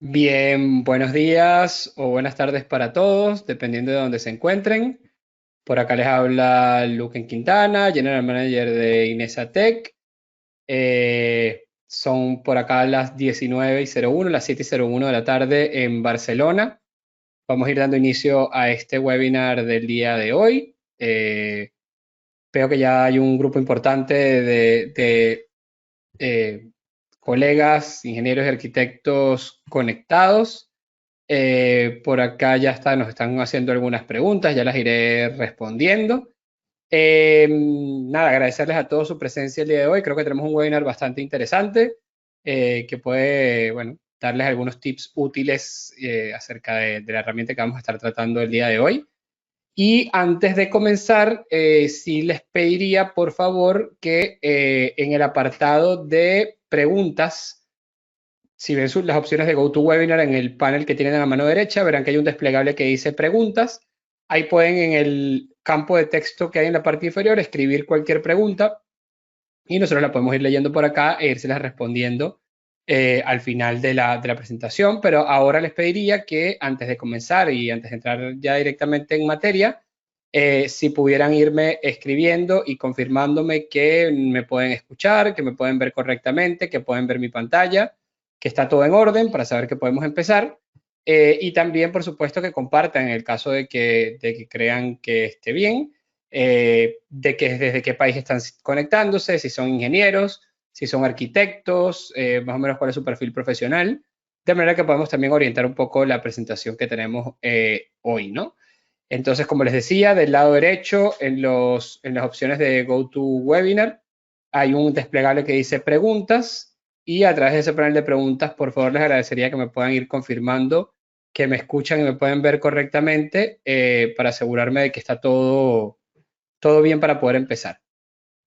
Bien, buenos días o buenas tardes para todos, dependiendo de donde se encuentren. Por acá les habla Luquen Quintana, General Manager de Inesa Tech. Son por acá las 19:01, las 7:01 de la tarde en Barcelona. Vamos a ir dando inicio a este webinar del día de hoy. Veo que ya hay un grupo importante de colegas, ingenieros y arquitectos conectados. Por acá ya está, nos están haciendo algunas preguntas, ya las iré respondiendo. Nada, agradecerles a todos su presencia el día de hoy. Creo que tenemos un webinar bastante interesante que puede, bueno, darles algunos tips útiles acerca de la herramienta que vamos a estar tratando el día de hoy. Y antes de comenzar, sí les pediría, por favor, que en el apartado de preguntas, si ven las opciones de GoToWebinar en el panel que tienen a la mano derecha, verán que hay un desplegable que dice preguntas. Ahí pueden en el campo de texto que hay en la parte inferior escribir cualquier pregunta y nosotros la podemos ir leyendo por acá e irselas respondiendo al final de la presentación. Pero ahora les pediría que antes de comenzar y antes de entrar ya directamente en materia, si pudieran irme escribiendo y confirmándome que me pueden escuchar, que me pueden ver correctamente, que pueden ver mi pantalla, que está todo en orden para saber que podemos empezar. Y también, por supuesto, que compartan en el caso de que crean que esté bien, de que desde qué país están conectándose, si son ingenieros, si son arquitectos, más o menos cuál es su perfil profesional, de manera que podamos también orientar un poco la presentación que tenemos hoy, ¿no? Entonces, como les decía, del lado derecho, en las opciones de GoToWebinar, hay un desplegable que dice preguntas y a través de ese panel de preguntas, por favor, les agradecería que me puedan ir confirmando que me escuchan y me pueden ver correctamente para asegurarme de que está todo bien para poder empezar.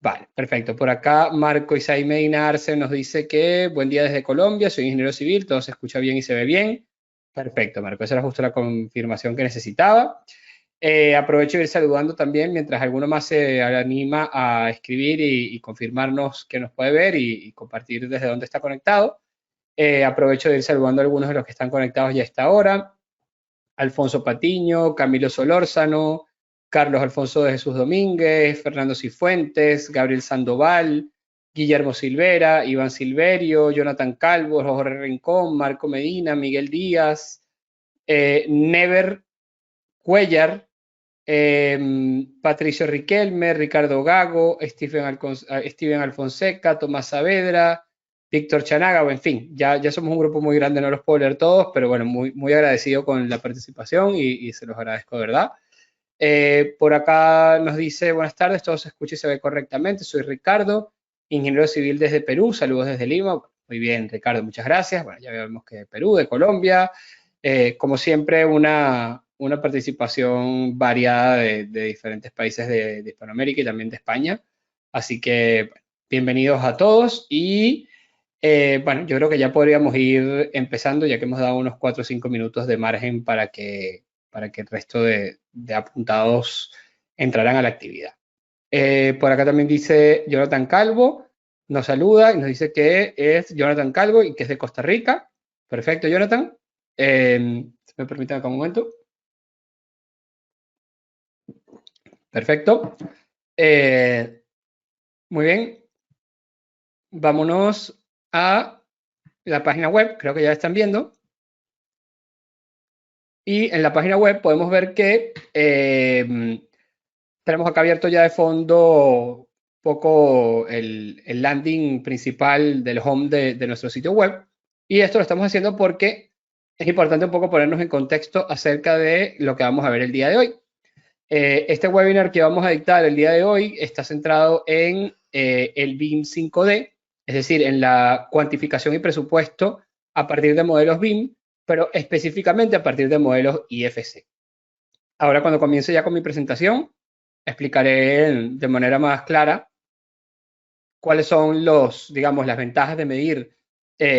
Vale, perfecto. Por acá, Marco Isaí Medina Arce nos dice que buen día desde Colombia, soy ingeniero civil, todo se escucha bien y se ve bien. Perfecto, Marco, esa era justo la confirmación que necesitaba. Aprovecho de ir saludando también mientras alguno más se anima a escribir y confirmarnos que nos puede ver y compartir desde dónde está conectado. Aprovecho de ir saludando a algunos de los que están conectados ya a esta hora. Alfonso Patiño, Camilo Solórzano, Carlos Alfonso de Jesús Domínguez, Fernando Cifuentes, Gabriel Sandoval, Guillermo Silvera, Iván Silverio, Jonathan Calvo, Jorge Rincón, Marco Medina, Miguel Díaz, Never Cuellar, Patricio Riquelme, Ricardo Gago, Steven Alfonseca, Tomás Saavedra, Víctor Chanaga, o en fin, ya somos un grupo muy grande, no los puedo leer todos, pero bueno, muy agradecido con la participación y se los agradezco de verdad. Por acá nos dice, buenas tardes, todo se escucha y se ve correctamente, soy Ricardo, ingeniero civil desde Perú, saludos desde Lima. Muy bien, Ricardo, muchas gracias. Bueno, ya vemos que de Perú, de Colombia, como siempre, una participación variada de diferentes países de Hispanoamérica y también de España. Así que bienvenidos a todos y bueno, yo creo que ya podríamos ir empezando ya que hemos dado unos 4 o 5 minutos de margen para que el resto de apuntados entraran a la actividad. Por acá también dice Jonathan Calvo, nos saluda y nos dice que es Jonathan Calvo y que es de Costa Rica. Perfecto, Jonathan. Si me permiten acá un momento. Perfecto. Eh, muy bien. Vámonos a la página web. Creo que ya están viendo. Y en la página web podemos ver que tenemos acá abierto ya de fondo un poco el landing principal del home de nuestro sitio web. Y esto lo estamos haciendo porque es importante un poco ponernos en contexto acerca de lo que vamos a ver el día de hoy. Este webinar que vamos a dictar el día de hoy está centrado en el BIM 5D, es decir, en la cuantificación y presupuesto a partir de modelos BIM, pero específicamente a partir de modelos IFC. Ahora, cuando comience ya con mi presentación, explicaré de manera más clara cuáles son digamos, las ventajas de medir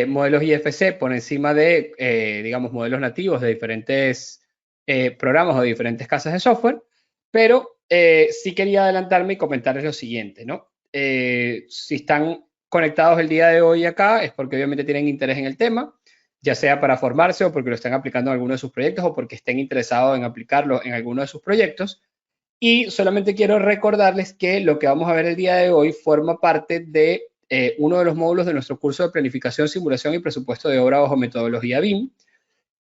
modelos IFC por encima de, digamos, modelos nativos de diferentes programas o de diferentes casas de software, pero sí quería adelantarme y comentarles lo siguiente, ¿no? Si están conectados el día de hoy acá es porque obviamente tienen interés en el tema. ya sea para formarse o porque lo estén aplicando en alguno de sus proyectos o porque estén interesados en aplicarlo en alguno de sus proyectos. Y solamente quiero recordarles que lo que vamos a ver el día de hoy forma parte de uno de los módulos de nuestro curso de planificación, simulación y presupuesto de obra bajo metodología BIM,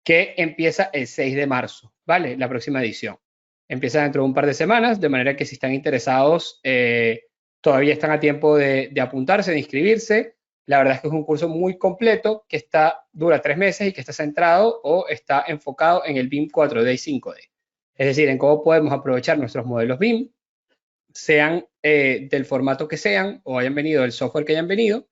que empieza el 6 de marzo, ¿vale? La próxima edición. Empieza dentro de un par de semanas, de manera que si están interesados, todavía están a tiempo de apuntarse, de inscribirse. La verdad es que es un curso muy completo que dura 3 meses y que está centrado o está enfocado en el BIM 4D y 5D. Es decir, en cómo podemos aprovechar nuestros modelos BIM, sean del formato que sean o hayan venido del software que hayan venido,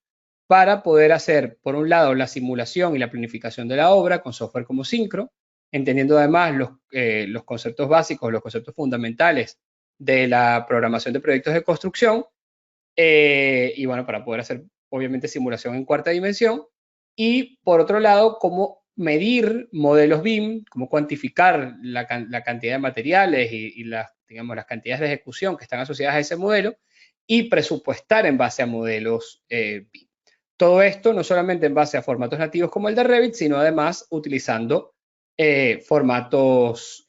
para poder hacer, por un lado, la simulación y la planificación de la obra con software como Syncro, entendiendo además los conceptos básicos, los conceptos fundamentales de la programación de proyectos de construcción, y bueno, para poder hacer, obviamente, simulación en cuarta dimensión, y por otro lado, cómo medir modelos BIM, cómo cuantificar la cantidad de materiales y digamos, las cantidades de ejecución que están asociadas a ese modelo, y presupuestar en base a modelos BIM. Todo esto no solamente en base a formatos nativos como el de Revit, sino además utilizando formatos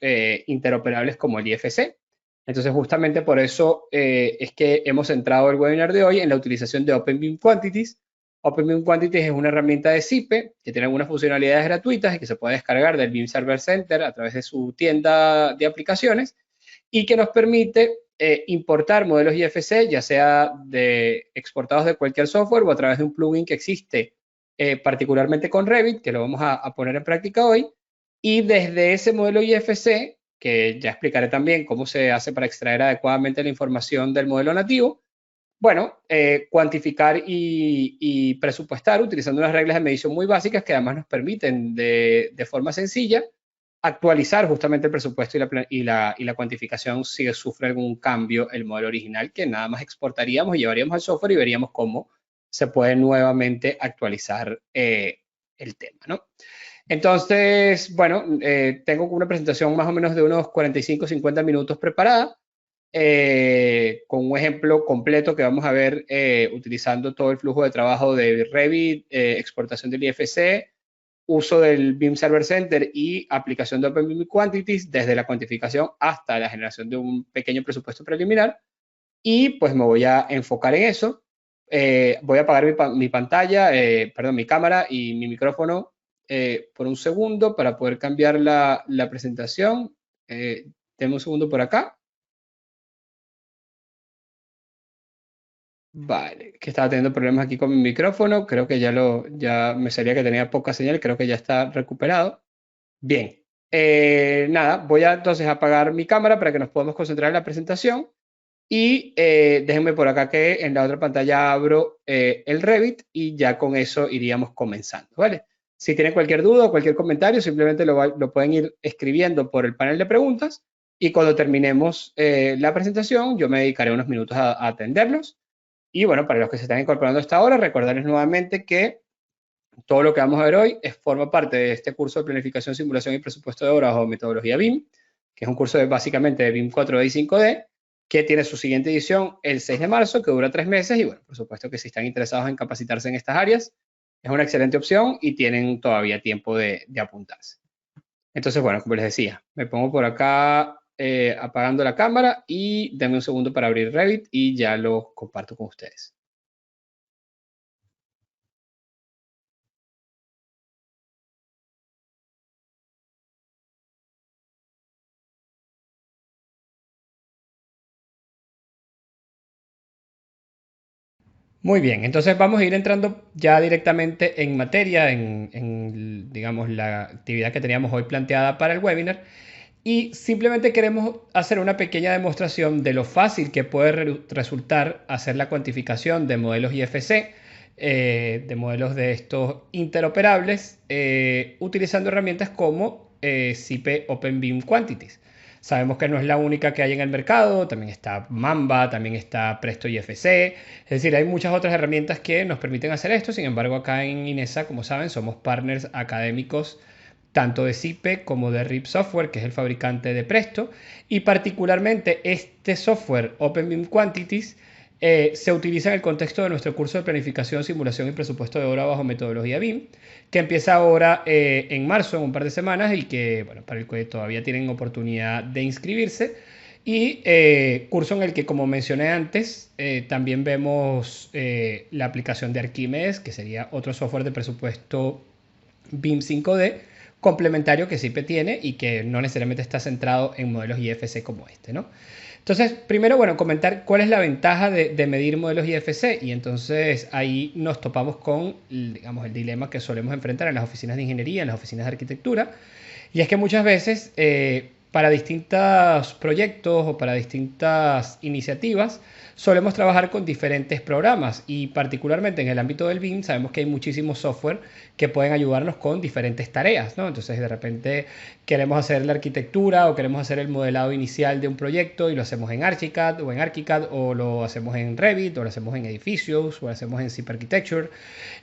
interoperables como el IFC. Entonces, justamente por eso es que hemos centrado el webinar de hoy en la utilización de OpenBIM Quantities. OpenBIM Quantities es una herramienta de CIPE que tiene algunas funcionalidades gratuitas y que se puede descargar del BIM Server Center a través de su tienda de aplicaciones y que nos permite importar modelos IFC, ya sea exportados de cualquier software o a través de un plugin que existe particularmente con Revit, que lo vamos a poner en práctica hoy. Y desde ese modelo IFC, que ya explicaré también cómo se hace para extraer adecuadamente la información del modelo nativo, bueno, cuantificar y presupuestar utilizando unas reglas de medición muy básicas que además nos permiten de forma sencilla actualizar justamente el presupuesto y la cuantificación si sufre algún cambio el modelo original, que nada más exportaríamos y llevaríamos al software y veríamos cómo se puede nuevamente actualizar el tema, ¿no? Entonces, bueno, tengo una presentación más o menos de unos 45-50 minutos preparada, con un ejemplo completo que vamos a ver utilizando todo el flujo de trabajo de Revit, exportación del IFC, uso del BIM Server Center y aplicación de OpenBIM Quantities desde la cuantificación hasta la generación de un pequeño presupuesto preliminar. Y pues me voy a enfocar en eso. Voy a apagar mi pantalla, perdón, mi cámara y mi micrófono por un segundo para poder cambiar la presentación. Denme un segundo por acá. Vale, que estaba teniendo problemas aquí con mi micrófono. Creo que ya me salía que tenía poca señal. Creo que ya está recuperado. Bien, nada, voy a entonces apagar mi cámara para que nos podamos concentrar en la presentación y déjenme por acá que en la otra pantalla abro el Revit y ya con eso iríamos comenzando, ¿vale? Si tienen cualquier duda o cualquier comentario, simplemente lo pueden ir escribiendo por el panel de preguntas y cuando terminemos la presentación yo me dedicaré unos minutos a atenderlos. Y bueno, para los que se están incorporando hasta ahora, recordarles nuevamente que todo lo que vamos a ver hoy forma parte de este curso de planificación, simulación y presupuesto de obras o metodología BIM, que es un curso básicamente de BIM 4D y 5D, que tiene su siguiente edición el 6 de marzo, que dura 3 meses. Y bueno, por supuesto que si están interesados en capacitarse en estas áreas, es una excelente opción y tienen todavía tiempo de apuntarse. Entonces, bueno, como les decía, me pongo por acá apagando la cámara y denme un segundo para abrir Revit y ya lo comparto con ustedes. Muy bien, entonces vamos a ir entrando ya directamente en materia, digamos, la actividad que teníamos hoy planteada para el webinar. Y simplemente queremos hacer una pequeña demostración de lo fácil que puede resultar hacer la cuantificación de modelos IFC, de modelos de estos interoperables, utilizando herramientas como CIPE OpenBIM Quantities. Sabemos que no es la única que hay en el mercado, también está Mamba, también está Presto IFC, es decir, hay muchas otras herramientas que nos permiten hacer esto. Sin embargo, acá en INESA, como saben, somos partners académicos tanto de CIPE como de RIP Software, que es el fabricante de Presto, y particularmente este software OpenBIM Quantities se utiliza en el contexto de nuestro curso de planificación, simulación y presupuesto de obra bajo metodología BIM, que empieza ahora en marzo, en un par de semanas, y que, bueno, para el que todavía tienen oportunidad de inscribirse. Y curso en el que, como mencioné antes, también vemos la aplicación de Arquímedes, que sería otro software de presupuesto BIM 5D complementario que SIPE tiene y que no necesariamente está centrado en modelos IFC como este, ¿no? Entonces, primero, bueno, comentar cuál es la ventaja de medir modelos IFC, y entonces ahí nos topamos con, digamos, el dilema que solemos enfrentar en las oficinas de ingeniería, en las oficinas de arquitectura, y es que muchas veces para distintos proyectos o para distintas iniciativas solemos trabajar con diferentes programas, y particularmente en el ámbito del BIM sabemos que hay muchísimos software que pueden ayudarnos con diferentes tareas, ¿no? Entonces de repente queremos hacer la arquitectura o queremos hacer el modelado inicial de un proyecto y lo hacemos en Archicad o en ArchiCAD, o lo hacemos en Revit, o lo hacemos en edificios, o lo hacemos en SIP Architecture,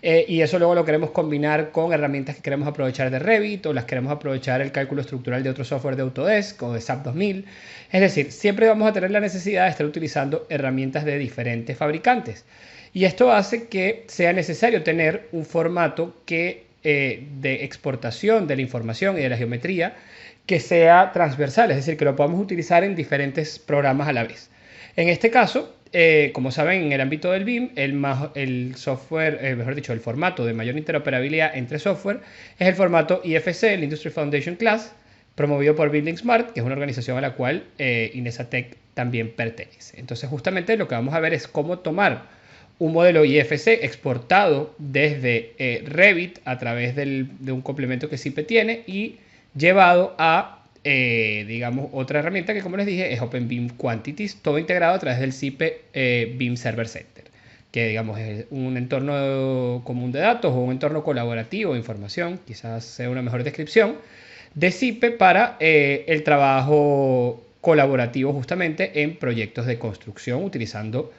y eso luego lo queremos combinar con herramientas que queremos aprovechar de Revit, o las queremos aprovechar el cálculo estructural de otro software de Autodesk o de SAP 2000. Es decir, siempre vamos a tener la necesidad de estar utilizando herramientas de diferentes fabricantes. Y esto hace que sea necesario tener un formato de exportación de la información y de la geometría que sea transversal, es decir, que lo podamos utilizar en diferentes programas a la vez. En este caso, como saben, en el ámbito del BIM, el software, mejor dicho, el formato de mayor interoperabilidad entre software es el formato IFC, el Industry Foundation Class, promovido por Building Smart, que es una organización a la cual Inesatec también pertenece. Entonces, justamente lo que vamos a ver es cómo tomar un modelo IFC exportado desde Revit a través de un complemento que SIPE tiene y llevado a, digamos, otra herramienta que, como les dije, es OpenBIM Quantities, todo integrado a través del SIPE BIM Server Center, que, digamos, es un entorno común de datos o un entorno colaborativo de información, quizás sea una mejor descripción, de SIPE para el trabajo colaborativo justamente en proyectos de construcción utilizando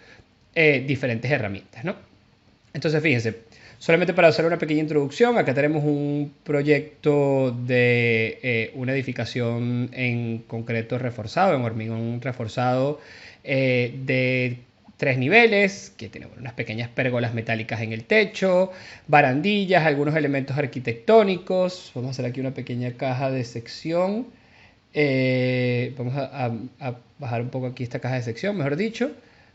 diferentes herramientas, ¿no? Entonces, fíjense, solamente para hacer una pequeña introducción, acá tenemos un proyecto de una edificación en concreto reforzado, en hormigón reforzado, de 3 niveles, que tiene unas pequeñas pérgolas metálicas en el techo, barandillas, algunos elementos arquitectónicos. Vamos a hacer aquí una pequeña caja de sección. Vamos a bajar un poco aquí esta caja de sección, mejor dicho,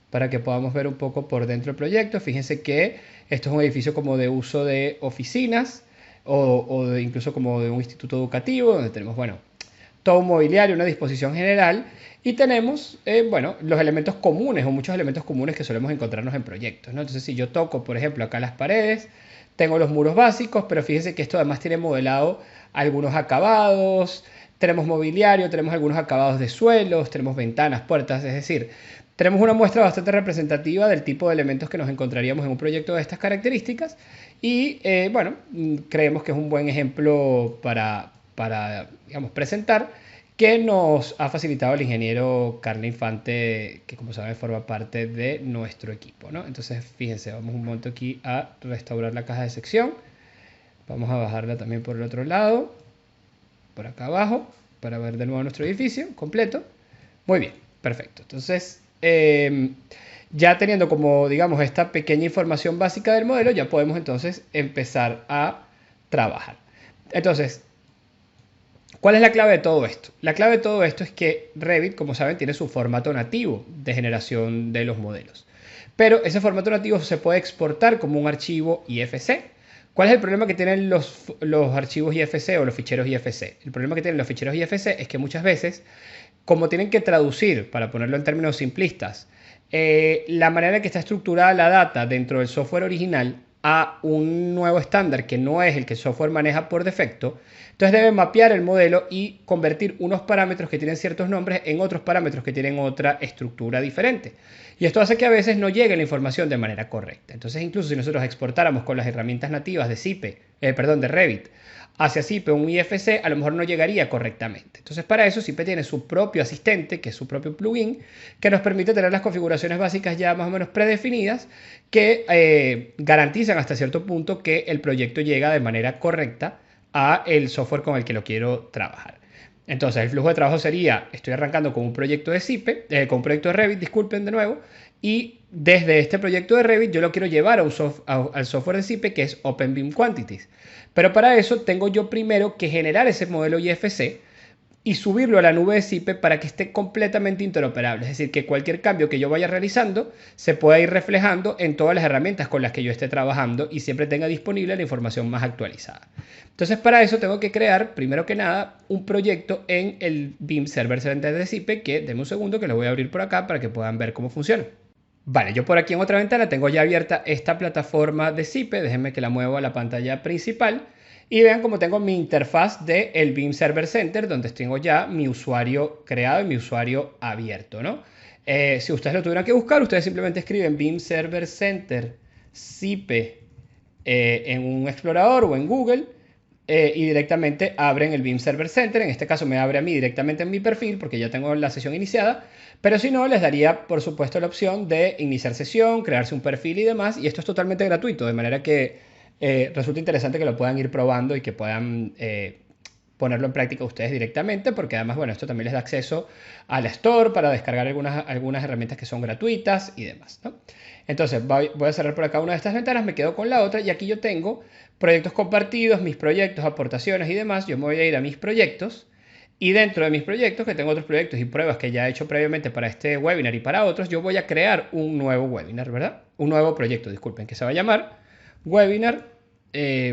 para que podamos ver un poco por dentro del proyecto. Fíjense que esto es un edificio como de uso de oficinas o incluso como de un instituto educativo, donde tenemos, bueno, todo un mobiliario, una disposición general, y tenemos, bueno, los elementos comunes o muchos elementos comunes que solemos encontrarnos en proyectos, ¿no? Entonces, si yo toco, por ejemplo, acá las paredes, tengo los muros básicos, pero fíjense que esto además tiene modelado algunos acabados, tenemos mobiliario, tenemos algunos acabados de suelos, tenemos ventanas, puertas, es decir, tenemos una muestra bastante representativa del tipo de elementos que nos encontraríamos en un proyecto de estas características, y bueno, creemos que es un buen ejemplo para digamos, presentar, que nos ha facilitado el ingeniero Carlos Infante, que como saben forma parte de nuestro equipo, ¿no? Entonces, fíjense, vamos un momento aquí a restaurar la caja de sección. Vamos a bajarla también por el otro lado, por acá abajo, para ver de nuevo nuestro edificio completo. Muy bien, perfecto. Entonces, ya teniendo como, digamos, esta pequeña información básica del modelo, ya podemos entonces empezar a trabajar. Entonces, ¿cuál es la clave de todo esto? La clave de todo esto es que Revit, como saben, tiene su formato nativo de generación de los modelos. Pero ese formato nativo se puede exportar como un archivo IFC. ¿Cuál es el problema que tienen los archivos IFC o los ficheros IFC? El problema que tienen los ficheros IFC es que muchas veces, como tienen que traducir, para ponerlo en términos simplistas, la manera en que está estructurada la data dentro del software original a un nuevo estándar que no es el que el software maneja por defecto, entonces deben mapear el modelo y convertir unos parámetros que tienen ciertos nombres en otros parámetros que tienen otra estructura diferente. Y esto hace que a veces no llegue la información de manera correcta. Entonces, incluso si nosotros exportáramos con las herramientas nativas de SIPE, de Revit, hacia SIPE un IFC, a lo mejor no llegaría correctamente. Entonces, para eso SIPE tiene su propio asistente, que es su propio plugin, que nos permite tener las configuraciones básicas ya más o menos predefinidas, que garantizan hasta cierto punto que el proyecto llega de manera correcta a el software con el que lo quiero trabajar. Entonces, el flujo de trabajo sería, estoy arrancando con un proyecto de SIPE, con un proyecto de Revit, disculpen de nuevo, y desde este proyecto de Revit yo lo quiero llevar al software de Zipe, que es OpenBeam Quantities. Pero para eso tengo yo primero que generar ese modelo IFC y subirlo a la nube de Zipe para que esté completamente interoperable. Es decir, que cualquier cambio que yo vaya realizando se pueda ir reflejando en todas las herramientas con las que yo esté trabajando y siempre tenga disponible la información más actualizada. Entonces, para eso tengo que crear, primero que nada, un proyecto en el Beam Server Center de Zipe, que denme un segundo que lo voy a abrir por acá para que puedan ver cómo funciona. Vale, yo por aquí en otra ventana tengo ya abierta esta plataforma de Zipe. Déjenme que la muevo a la pantalla principal. Y vean cómo tengo mi interfaz del Beam Server Center, donde tengo ya mi usuario creado y mi usuario abierto, ¿no? Si ustedes lo tuvieran que buscar, ustedes simplemente escriben Beam Server Center Zipe en un explorador o en Google y directamente abren el Beam Server Center. En este caso me abre a mí directamente en mi perfil porque ya tengo la sesión iniciada. Pero si no, les daría, por supuesto, la opción de iniciar sesión, crearse un perfil y demás. Y esto es totalmente gratuito, de manera que resulta interesante que lo puedan ir probando y que puedan ponerlo en práctica ustedes directamente, porque además, bueno, esto también les da acceso al Store para descargar algunas herramientas que son gratuitas y demás, ¿no? Entonces, voy a cerrar por acá una de estas ventanas, me quedo con la otra y aquí yo tengo proyectos compartidos, mis proyectos, aportaciones y demás. Yo me voy a ir a mis proyectos y dentro de mis proyectos, que tengo otros proyectos y pruebas que ya he hecho previamente para este webinar y para otros, yo voy a crear un nuevo webinar, ¿verdad? Un nuevo proyecto, disculpen, que se va a llamar webinar,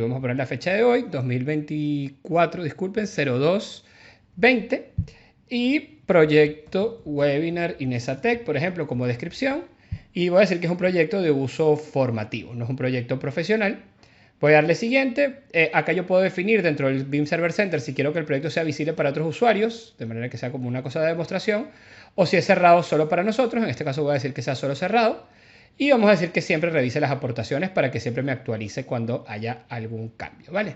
vamos a poner la fecha de hoy, 2024, disculpen, 02-20, y proyecto webinar Inesatec, por ejemplo, como descripción, y voy a decir que es un proyecto de uso formativo, no es un proyecto profesional. Voy a darle siguiente. Acá yo puedo definir dentro del Beam Server Center si quiero que el proyecto sea visible para otros usuarios, de manera que sea como una cosa de demostración, o si es cerrado solo para nosotros. En este caso voy a decir que sea solo cerrado. Y vamos a decir que siempre revise las aportaciones para que siempre me actualice cuando haya algún cambio, ¿vale?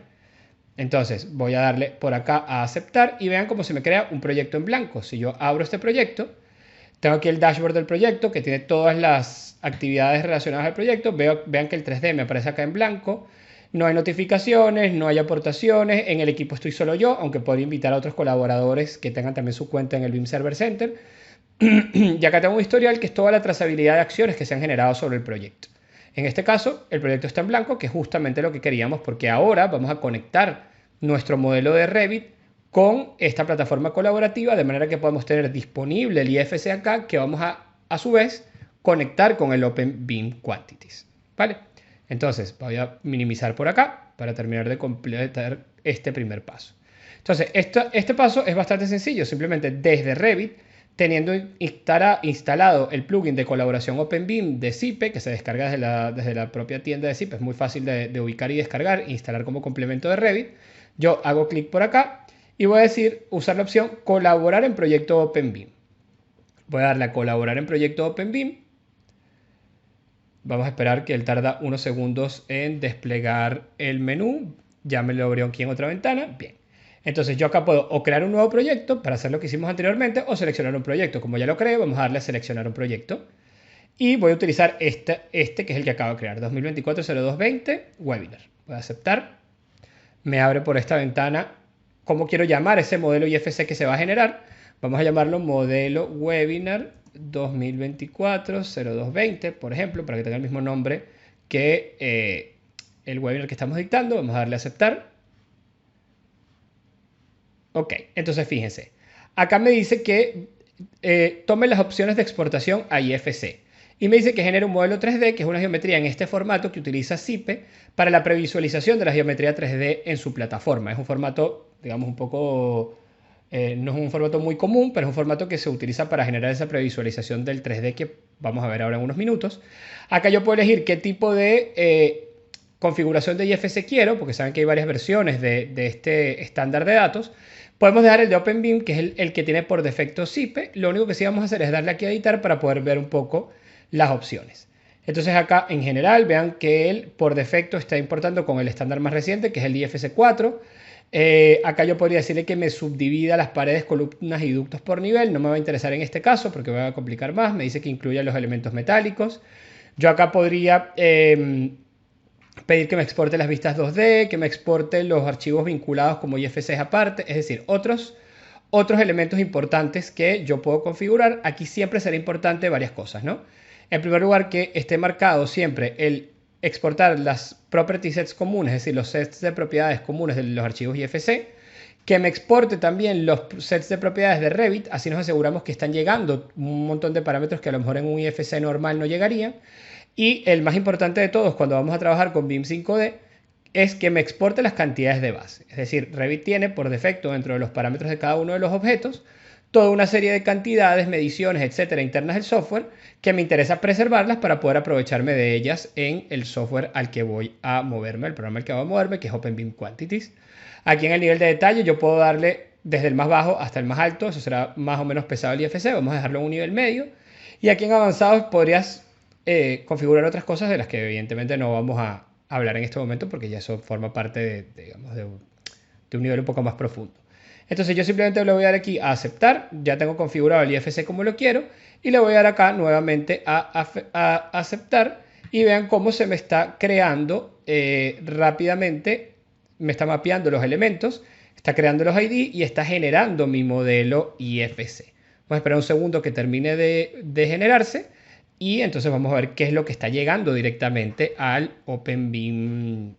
Entonces voy a darle por acá a aceptar y vean cómo se me crea un proyecto en blanco. Si yo abro este proyecto, tengo aquí el dashboard del proyecto que tiene todas las actividades relacionadas al proyecto. Vean que el 3D me aparece acá en blanco. No hay notificaciones, no hay aportaciones. En el equipo estoy solo yo, aunque puedo invitar a otros colaboradores que tengan también su cuenta en el Beam Server Center. Y acá tengo un historial que es toda la trazabilidad de acciones que se han generado sobre el proyecto. En este caso, el proyecto está en blanco, que es justamente lo que queríamos, porque ahora vamos a conectar nuestro modelo de Revit con esta plataforma colaborativa, de manera que podemos tener disponible el IFC acá, que vamos a su vez, conectar con el OpenBeam Quantities. ¿Vale? Entonces, voy a minimizar por acá para terminar de completar este primer paso. Entonces, este paso es bastante sencillo. Simplemente desde Revit, teniendo instalado el plugin de colaboración OpenBeam de Zipe, que se descarga desde la propia tienda de Zipe, es muy fácil de ubicar y descargar e instalar como complemento de Revit. Yo hago clic por acá y voy a decir, usar la opción colaborar en proyecto OpenBeam. Voy a darle a colaborar en proyecto OpenBeam. Vamos a esperar que él tarda unos segundos en desplegar el menú. Ya me lo abrió aquí en otra ventana. Bien. Entonces yo acá puedo o crear un nuevo proyecto para hacer lo que hicimos anteriormente o seleccionar un proyecto. Como ya lo creé, vamos a darle a seleccionar un proyecto. Y voy a utilizar este que es el que acabo de crear. 2024-02-20 webinar. Voy a aceptar. Me abre por esta ventana cómo quiero llamar ese modelo IFC que se va a generar. Vamos a llamarlo modelo webinar 2024-02-20, por ejemplo, para que tenga el mismo nombre que el webinar que estamos dictando. Vamos a darle a aceptar. Ok, entonces fíjense. Acá me dice que tome las opciones de exportación a IFC. Y me dice que genere un modelo 3D, que es una geometría en este formato que utiliza Zipe para la previsualización de la geometría 3D en su plataforma. Es un formato, digamos, un poco... no es un formato muy común, pero es un formato que se utiliza para generar esa previsualización del 3D que vamos a ver ahora en unos minutos. Acá yo puedo elegir qué tipo de configuración de IFC quiero, porque saben que hay varias versiones de este estándar de datos. Podemos dejar el de OpenBeam, que es el que tiene por defecto Zipe. Lo único que sí vamos a hacer es darle aquí a editar para poder ver un poco las opciones. Entonces acá en general vean que él por defecto está importando con el estándar más reciente, que es el IFC 4. Acá yo podría decirle que me subdivida las paredes, columnas y ductos por nivel. No me va a interesar en este caso porque me va a complicar más. Me dice que incluya los elementos metálicos. Yo acá podría pedir que me exporte las vistas 2D, que me exporte los archivos vinculados como IFCs aparte, es decir, otros elementos importantes que yo puedo configurar. Aquí siempre será importante varias cosas, ¿no? En primer lugar, que esté marcado siempre el exportar las property sets comunes, es decir, los sets de propiedades comunes de los archivos IFC, que me exporte también los sets de propiedades de Revit, así nos aseguramos que están llegando un montón de parámetros que a lo mejor en un IFC normal no llegarían. Y el más importante de todos cuando vamos a trabajar con BIM 5D es que me exporte las cantidades de base. Es decir, Revit tiene por defecto dentro de los parámetros de cada uno de los objetos toda una serie de cantidades, mediciones, etcétera, internas del software que me interesa preservarlas para poder aprovecharme de ellas en el software al que voy a moverme, el programa al que voy a moverme, que es OpenBIM Quantities. Aquí en el nivel de detalle yo puedo darle desde el más bajo hasta el más alto, eso será más o menos pesado el IFC, vamos a dejarlo en un nivel medio. Y aquí en avanzados podrías configurar otras cosas de las que evidentemente no vamos a hablar en este momento porque ya eso forma parte digamos, de un nivel un poco más profundo. Entonces yo simplemente le voy a dar aquí a aceptar, ya tengo configurado el IFC como lo quiero y le voy a dar acá nuevamente a aceptar y vean cómo se me está creando rápidamente, me está mapeando los elementos, está creando los ID y está generando mi modelo IFC. Vamos a esperar un segundo que termine de generarse y entonces vamos a ver qué es lo que está llegando directamente al OpenBIM,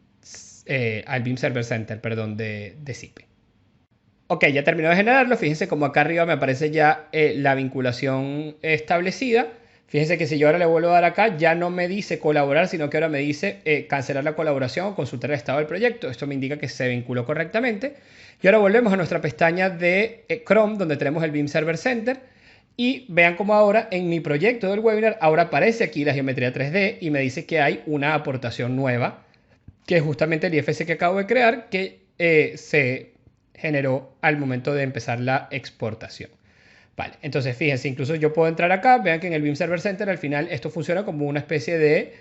al BIM Server Center, perdón, de Zipe. Ok, ya terminó de generarlo. Fíjense como acá arriba me aparece ya la vinculación establecida. Fíjense que si yo ahora le vuelvo a dar acá, ya no me dice colaborar, sino que ahora me dice cancelar la colaboración o consultar el estado del proyecto. Esto me indica que se vinculó correctamente. Y ahora volvemos a nuestra pestaña de Chrome, donde tenemos el BIM Server Center. Y vean cómo ahora en mi proyecto del webinar, ahora aparece aquí la geometría 3D y me dice que hay una aportación nueva, que es justamente el IFC que acabo de crear, que se generó al momento de empezar la exportación. Vale, entonces fíjense, incluso yo puedo entrar acá, vean que en el BIM Server Center al final esto funciona como una especie de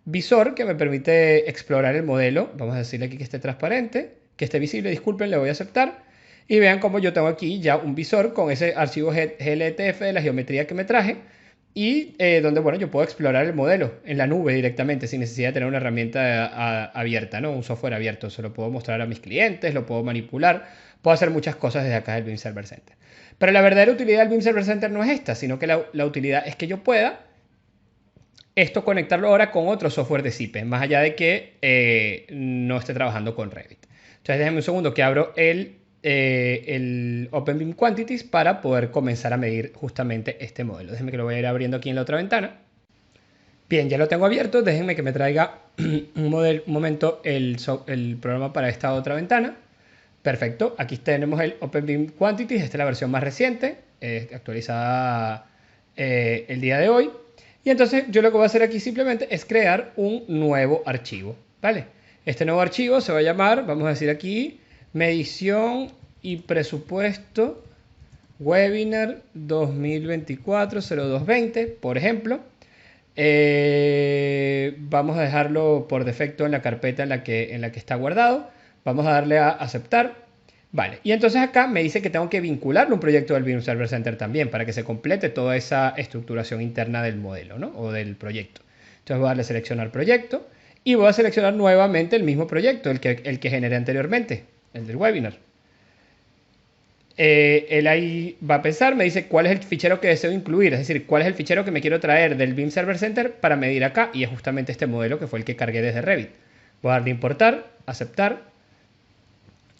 visor que me permite explorar el modelo. Vamos a decirle aquí que esté transparente, que esté visible, disculpen, le voy a aceptar. Y vean cómo yo tengo aquí ya un visor con ese archivo GLTF de la geometría que me traje y donde, bueno, yo puedo explorar el modelo en la nube directamente sin necesidad de tener una herramienta abierta, ¿no? Un software abierto. Se lo puedo mostrar a mis clientes, lo puedo manipular, puedo hacer muchas cosas desde acá del BIM Server Center. Pero la verdadera utilidad del BIM Server Center no es esta, sino que la utilidad es que yo pueda esto conectarlo ahora con otro software de Zipe, más allá de que no esté trabajando con Revit. Entonces déjenme un segundo que abro el OpenBIM Quantities para poder comenzar a medir justamente este modelo. Déjenme que lo voy a ir abriendo aquí en la otra ventana. Bien, ya lo tengo abierto. Déjenme que me traiga un momento el programa para esta otra ventana. Perfecto. Aquí tenemos el OpenBIM Quantities. Esta es la versión más reciente, actualizada el día de hoy. Y entonces yo lo que voy a hacer aquí simplemente es crear un nuevo archivo. ¿Vale? Este nuevo archivo se va a llamar, vamos a decir aquí, medición y presupuesto webinar 2024-0220, por ejemplo. Vamos a dejarlo por defecto en la carpeta en la que está guardado. Vamos a darle a aceptar. Vale, y entonces acá me dice que tengo que vincularle un proyecto del BIM Server Center también para que se complete toda esa estructuración interna del modelo, ¿no? O del proyecto. Entonces voy a darle a seleccionar proyecto y voy a seleccionar nuevamente el mismo proyecto, el que generé anteriormente, el del webinar. Él ahí va a pensar, me dice cuál es el fichero que deseo incluir, es decir, cuál es el fichero que me quiero traer del BIM Server Center para medir acá, y es justamente este modelo que fue el que cargué desde Revit. Voy a darle importar, aceptar.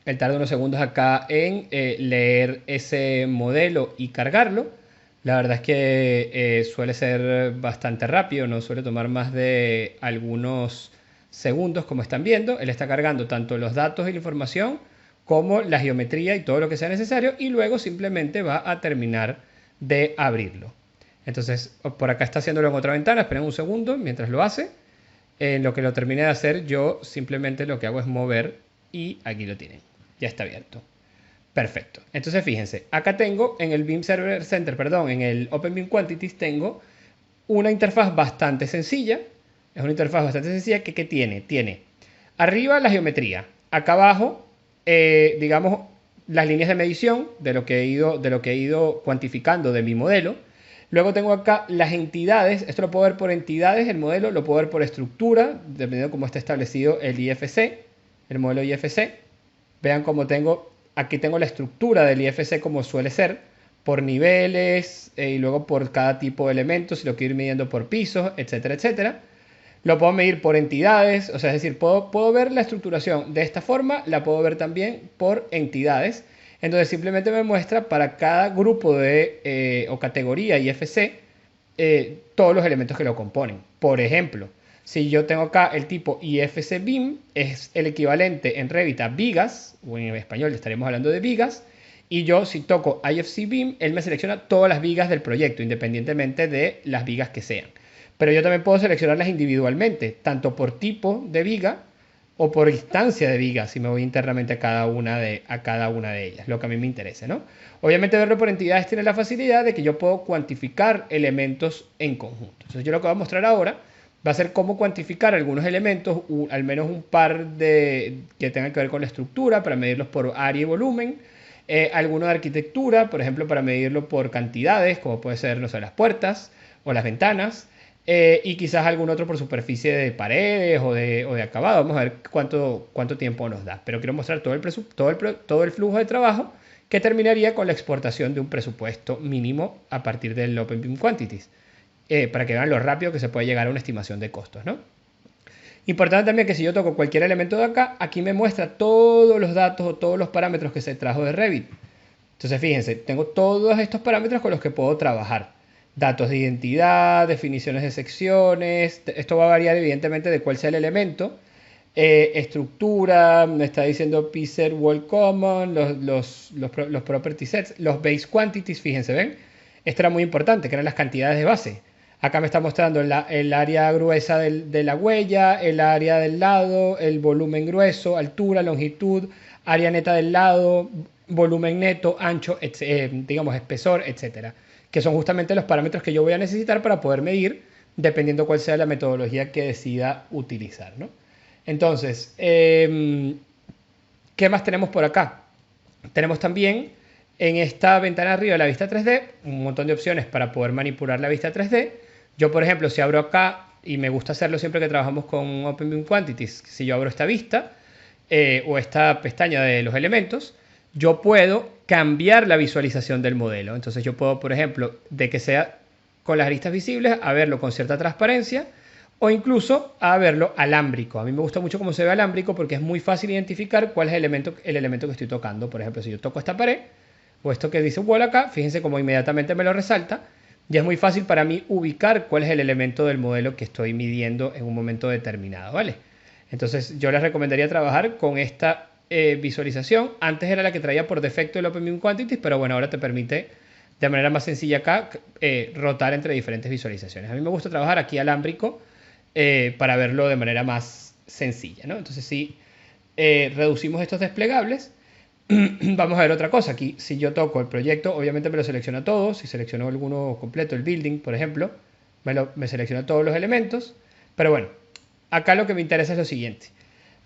Él tarda unos segundos acá en leer ese modelo y cargarlo. La verdad es que suele ser bastante rápido, no suele tomar más de algunos segundos, como están viendo. Él está cargando tanto los datos y la información como la geometría y todo lo que sea necesario, y luego simplemente va a terminar de abrirlo. Entonces, por acá está haciéndolo en otra ventana. Esperen un segundo mientras lo hace. En lo que lo termine de hacer, yo simplemente lo que hago es mover y aquí lo tienen. Ya está abierto. Perfecto. Entonces, fíjense, acá tengo en el BIM Server Center, perdón, en el OpenBIM Quantities tengo una interfaz bastante sencilla. Es una interfaz bastante sencilla que tiene. Tiene arriba la geometría. Acá abajo, digamos, las líneas de medición de lo que he ido cuantificando de mi modelo. Luego tengo acá las entidades. Esto lo puedo ver por entidades, el modelo. Lo puedo ver por estructura, dependiendo de cómo está establecido el IFC, el modelo IFC. Vean cómo aquí tengo la estructura del IFC como suele ser. por niveles y luego por cada tipo de elementos, si lo quiero ir midiendo por pisos, etcétera, etcétera. Lo puedo medir por entidades, o sea, es decir, puedo ver la estructuración de esta forma, la puedo ver también por entidades. Entonces simplemente me muestra para cada grupo o categoría IFC todos los elementos que lo componen. Por ejemplo, si yo tengo acá el tipo IFC BIM, es el equivalente en Revit a vigas, o en español estaremos hablando de vigas, y yo si toco IFC BIM, él me selecciona todas las vigas del proyecto, independientemente de las vigas que sean. Pero yo también puedo seleccionarlas individualmente, tanto por tipo de viga o por instancia de viga, si me voy internamente a cada una de ellas, lo que a mí me interese, ¿no? Obviamente verlo por entidades tiene la facilidad de que yo puedo cuantificar elementos en conjunto. Entonces yo lo que voy a mostrar ahora va a ser cómo cuantificar algunos elementos, al menos un par que tengan que ver con la estructura, para medirlos por área y volumen, alguno de arquitectura, por ejemplo, para medirlo por cantidades, como puede ser, no sé, las puertas o las ventanas, y quizás algún otro por superficie de paredes o de acabado. Vamos a ver cuánto tiempo nos da. Pero quiero mostrar todo el flujo de trabajo que terminaría con la exportación de un presupuesto mínimo a partir del OpenBIM Quantities, para que vean lo rápido que se puede llegar a una estimación de costos, ¿no? Importante también que si yo toco cualquier elemento de acá, aquí me muestra todos los datos o todos los parámetros que se trajo de Revit. Entonces fíjense, tengo todos estos parámetros con los que puedo trabajar. Datos de identidad, definiciones de secciones, esto va a variar evidentemente de cuál sea el elemento. Estructura, me está diciendo Pixel Wall Common, los property sets, los base quantities, fíjense, ¿ven? Esto era muy importante, que eran las cantidades de base. Acá me está mostrando el área gruesa de la huella, el área del lado, el volumen grueso, altura, longitud, área neta del lado, volumen neto, ancho, digamos espesor, etcétera, que son justamente los parámetros que yo voy a necesitar para poder medir dependiendo cuál sea la metodología que decida utilizar, ¿no? Entonces, ¿qué más tenemos por acá? Tenemos también en esta ventana arriba de la vista 3D un montón de opciones para poder manipular la vista 3D. Yo, por ejemplo, si abro acá, y me gusta hacerlo siempre que trabajamos con OpenBIM Quantities, si yo abro esta vista o esta pestaña de los elementos, yo puedo cambiar la visualización del modelo. Entonces yo puedo, por ejemplo, de que sea con las aristas visibles, a verlo con cierta transparencia, o incluso a verlo alámbrico. A mí me gusta mucho cómo se ve alámbrico porque es muy fácil identificar cuál es el elemento que estoy tocando. Por ejemplo, si yo toco esta pared o esto que dice wall acá, fíjense cómo inmediatamente me lo resalta. Ya es muy fácil para mí ubicar cuál es el elemento del modelo que estoy midiendo en un momento determinado, ¿vale? Entonces yo les recomendaría trabajar con esta visualización. Antes era la que traía por defecto el OpenBIM Quantities, pero bueno, ahora te permite de manera más sencilla acá rotar entre diferentes visualizaciones. A mí me gusta trabajar aquí alámbrico para verlo de manera más sencilla, ¿no? Entonces si reducimos estos desplegables, vamos a ver otra cosa. Aquí si yo toco el proyecto, obviamente me lo selecciona todo. Si selecciono alguno completo, el building, por ejemplo, me selecciona todos los elementos. Pero bueno, acá lo que me interesa es lo siguiente.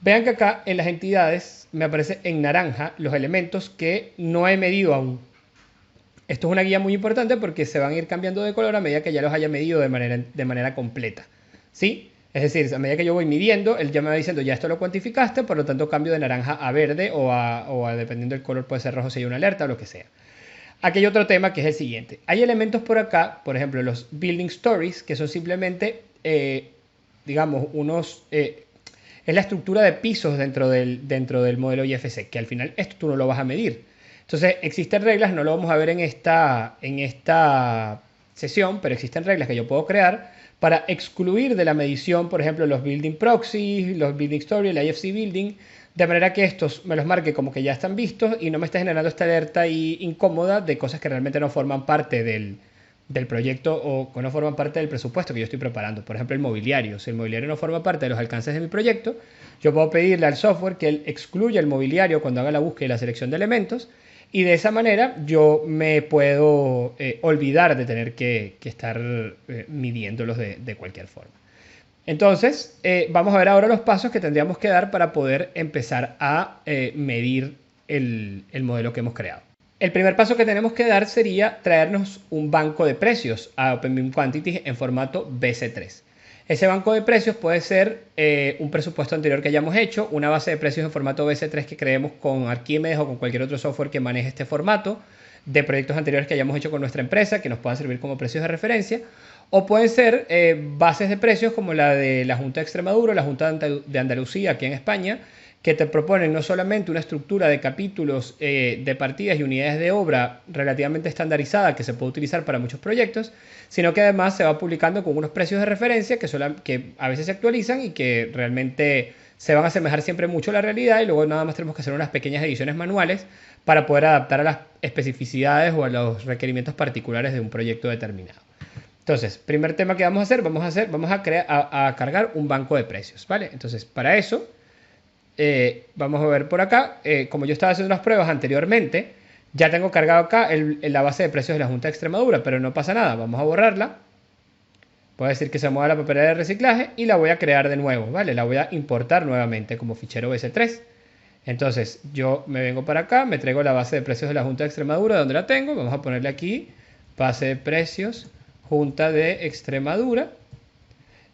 Vean que acá en las entidades me aparece en naranja los elementos que no he medido aún. Esto es una guía muy importante porque se van a ir cambiando de color a medida que ya los haya medido de manera completa, ¿sí? Es decir, a medida que yo voy midiendo, él ya me va diciendo, ya esto lo cuantificaste, por lo tanto cambio de naranja a verde dependiendo del color, puede ser rojo si hay una alerta o lo que sea. Aquí hay otro tema que es el siguiente. Hay elementos por acá, por ejemplo, los building stories, que son simplemente, digamos, es la estructura de pisos dentro del modelo IFC, que al final esto tú no lo vas a medir. Entonces, existen reglas, no lo vamos a ver en esta sesión, pero existen reglas que yo puedo crear para excluir de la medición, por ejemplo, los building proxies, los building story, el IFC building, de manera que estos me los marque como que ya están vistos y no me esté generando esta alerta incómoda de cosas que realmente no forman parte del proyecto o que no forman parte del presupuesto que yo estoy preparando. Por ejemplo, el mobiliario. Si el mobiliario no forma parte de los alcances de mi proyecto, yo puedo pedirle al software que él excluya el mobiliario cuando haga la búsqueda y la selección de elementos, y de esa manera yo me puedo olvidar de tener que estar midiéndolos de cualquier forma. Entonces, vamos a ver ahora los pasos que tendríamos que dar para poder empezar a medir el modelo que hemos creado. El primer paso que tenemos que dar sería traernos un banco de precios a OpenBIM Quantities en formato BC3. Ese banco de precios puede ser un presupuesto anterior que hayamos hecho, una base de precios en formato BC3 que creemos con Archimedes o con cualquier otro software que maneje este formato, de proyectos anteriores que hayamos hecho con nuestra empresa que nos puedan servir como precios de referencia, o pueden ser bases de precios como la de la Junta de Extremadura o la Junta de Andalucía aquí en España, que te proponen no solamente una estructura de capítulos de partidas y unidades de obra relativamente estandarizada que se puede utilizar para muchos proyectos, sino que además se va publicando con unos precios de referencia que a veces se actualizan y que realmente se van a asemejar siempre mucho a la realidad, y luego nada más tenemos que hacer unas pequeñas ediciones manuales para poder adaptar a las especificidades o a los requerimientos particulares de un proyecto determinado. Entonces, primer tema que vamos a hacer, a cargar un banco de precios, ¿vale? Entonces, para eso, vamos a ver por acá, como yo estaba haciendo las pruebas anteriormente, ya tengo cargado acá la base de precios de la Junta de Extremadura, pero no pasa nada, vamos a borrarla. Voy a decir que se mueva la papelera de reciclaje y la voy a crear de nuevo, ¿vale? La voy a importar nuevamente como fichero BC3. Entonces, yo me vengo para acá, me traigo la base de precios de la Junta de Extremadura, donde la tengo, vamos a ponerle aquí, base de precios, Junta de Extremadura,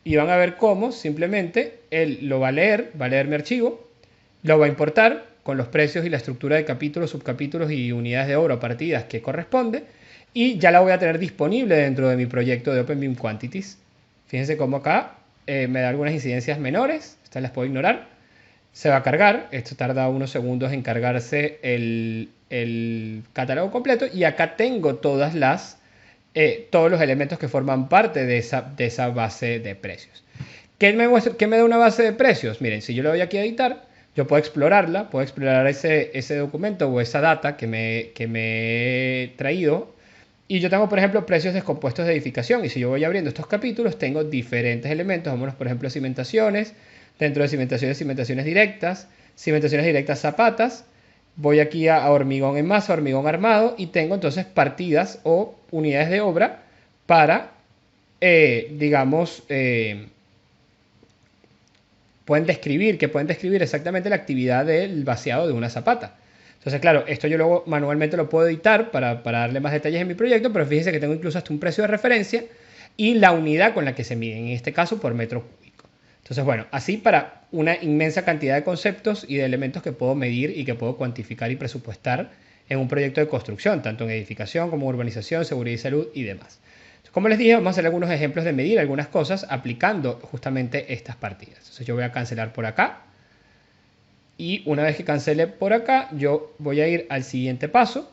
y van a ver cómo simplemente él lo va a leer mi archivo, lo va a importar con los precios y la estructura de capítulos, subcapítulos y unidades de obra o partidas que corresponde, y ya la voy a tener disponible dentro de mi proyecto de OpenBIM Quantities. Fíjense cómo acá me da algunas incidencias menores, estas las puedo ignorar. Se va a cargar, esto tarda unos segundos en cargarse el catálogo completo, y acá tengo todos los elementos que forman parte de esa base de precios. ¿Qué me da una base de precios? Miren, si yo le doy aquí a editar, yo puedo explorarla, puedo explorar ese documento o esa data que me he traído, y yo tengo, por ejemplo, precios descompuestos de edificación, y si yo voy abriendo estos capítulos, tengo diferentes elementos. Vámonos, por ejemplo, a cimentaciones, dentro de cimentaciones directas zapatas, voy aquí a hormigón en masa, hormigón armado, y tengo entonces partidas o unidades de obra para, digamos, pueden describir exactamente la actividad del vaciado de una zapata. Entonces, claro, esto yo luego manualmente lo puedo editar para darle más detalles en mi proyecto, pero fíjense que tengo incluso hasta un precio de referencia y la unidad con la que se mide, en este caso por metro cúbico. Entonces, bueno, así para una inmensa cantidad de conceptos y de elementos que puedo medir y que puedo cuantificar y presupuestar en un proyecto de construcción, tanto en edificación como en urbanización, seguridad y salud y demás. Como les dije, vamos a hacer algunos ejemplos de medir algunas cosas aplicando justamente estas partidas. Entonces yo voy a cancelar por acá. Y una vez que cancele por acá, yo voy a ir al siguiente paso.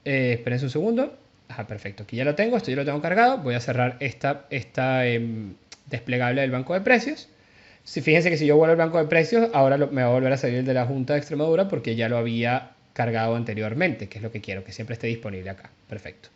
Espérense un segundo. Ajá, perfecto. Aquí ya lo tengo, esto ya lo tengo cargado. Voy a cerrar esta desplegable del banco de precios. Fíjense que si yo vuelvo al banco de precios, ahora me va a volver a salir el de la Junta de Extremadura porque ya lo había cargado anteriormente, que es lo que quiero, que siempre esté disponible acá. Perfecto.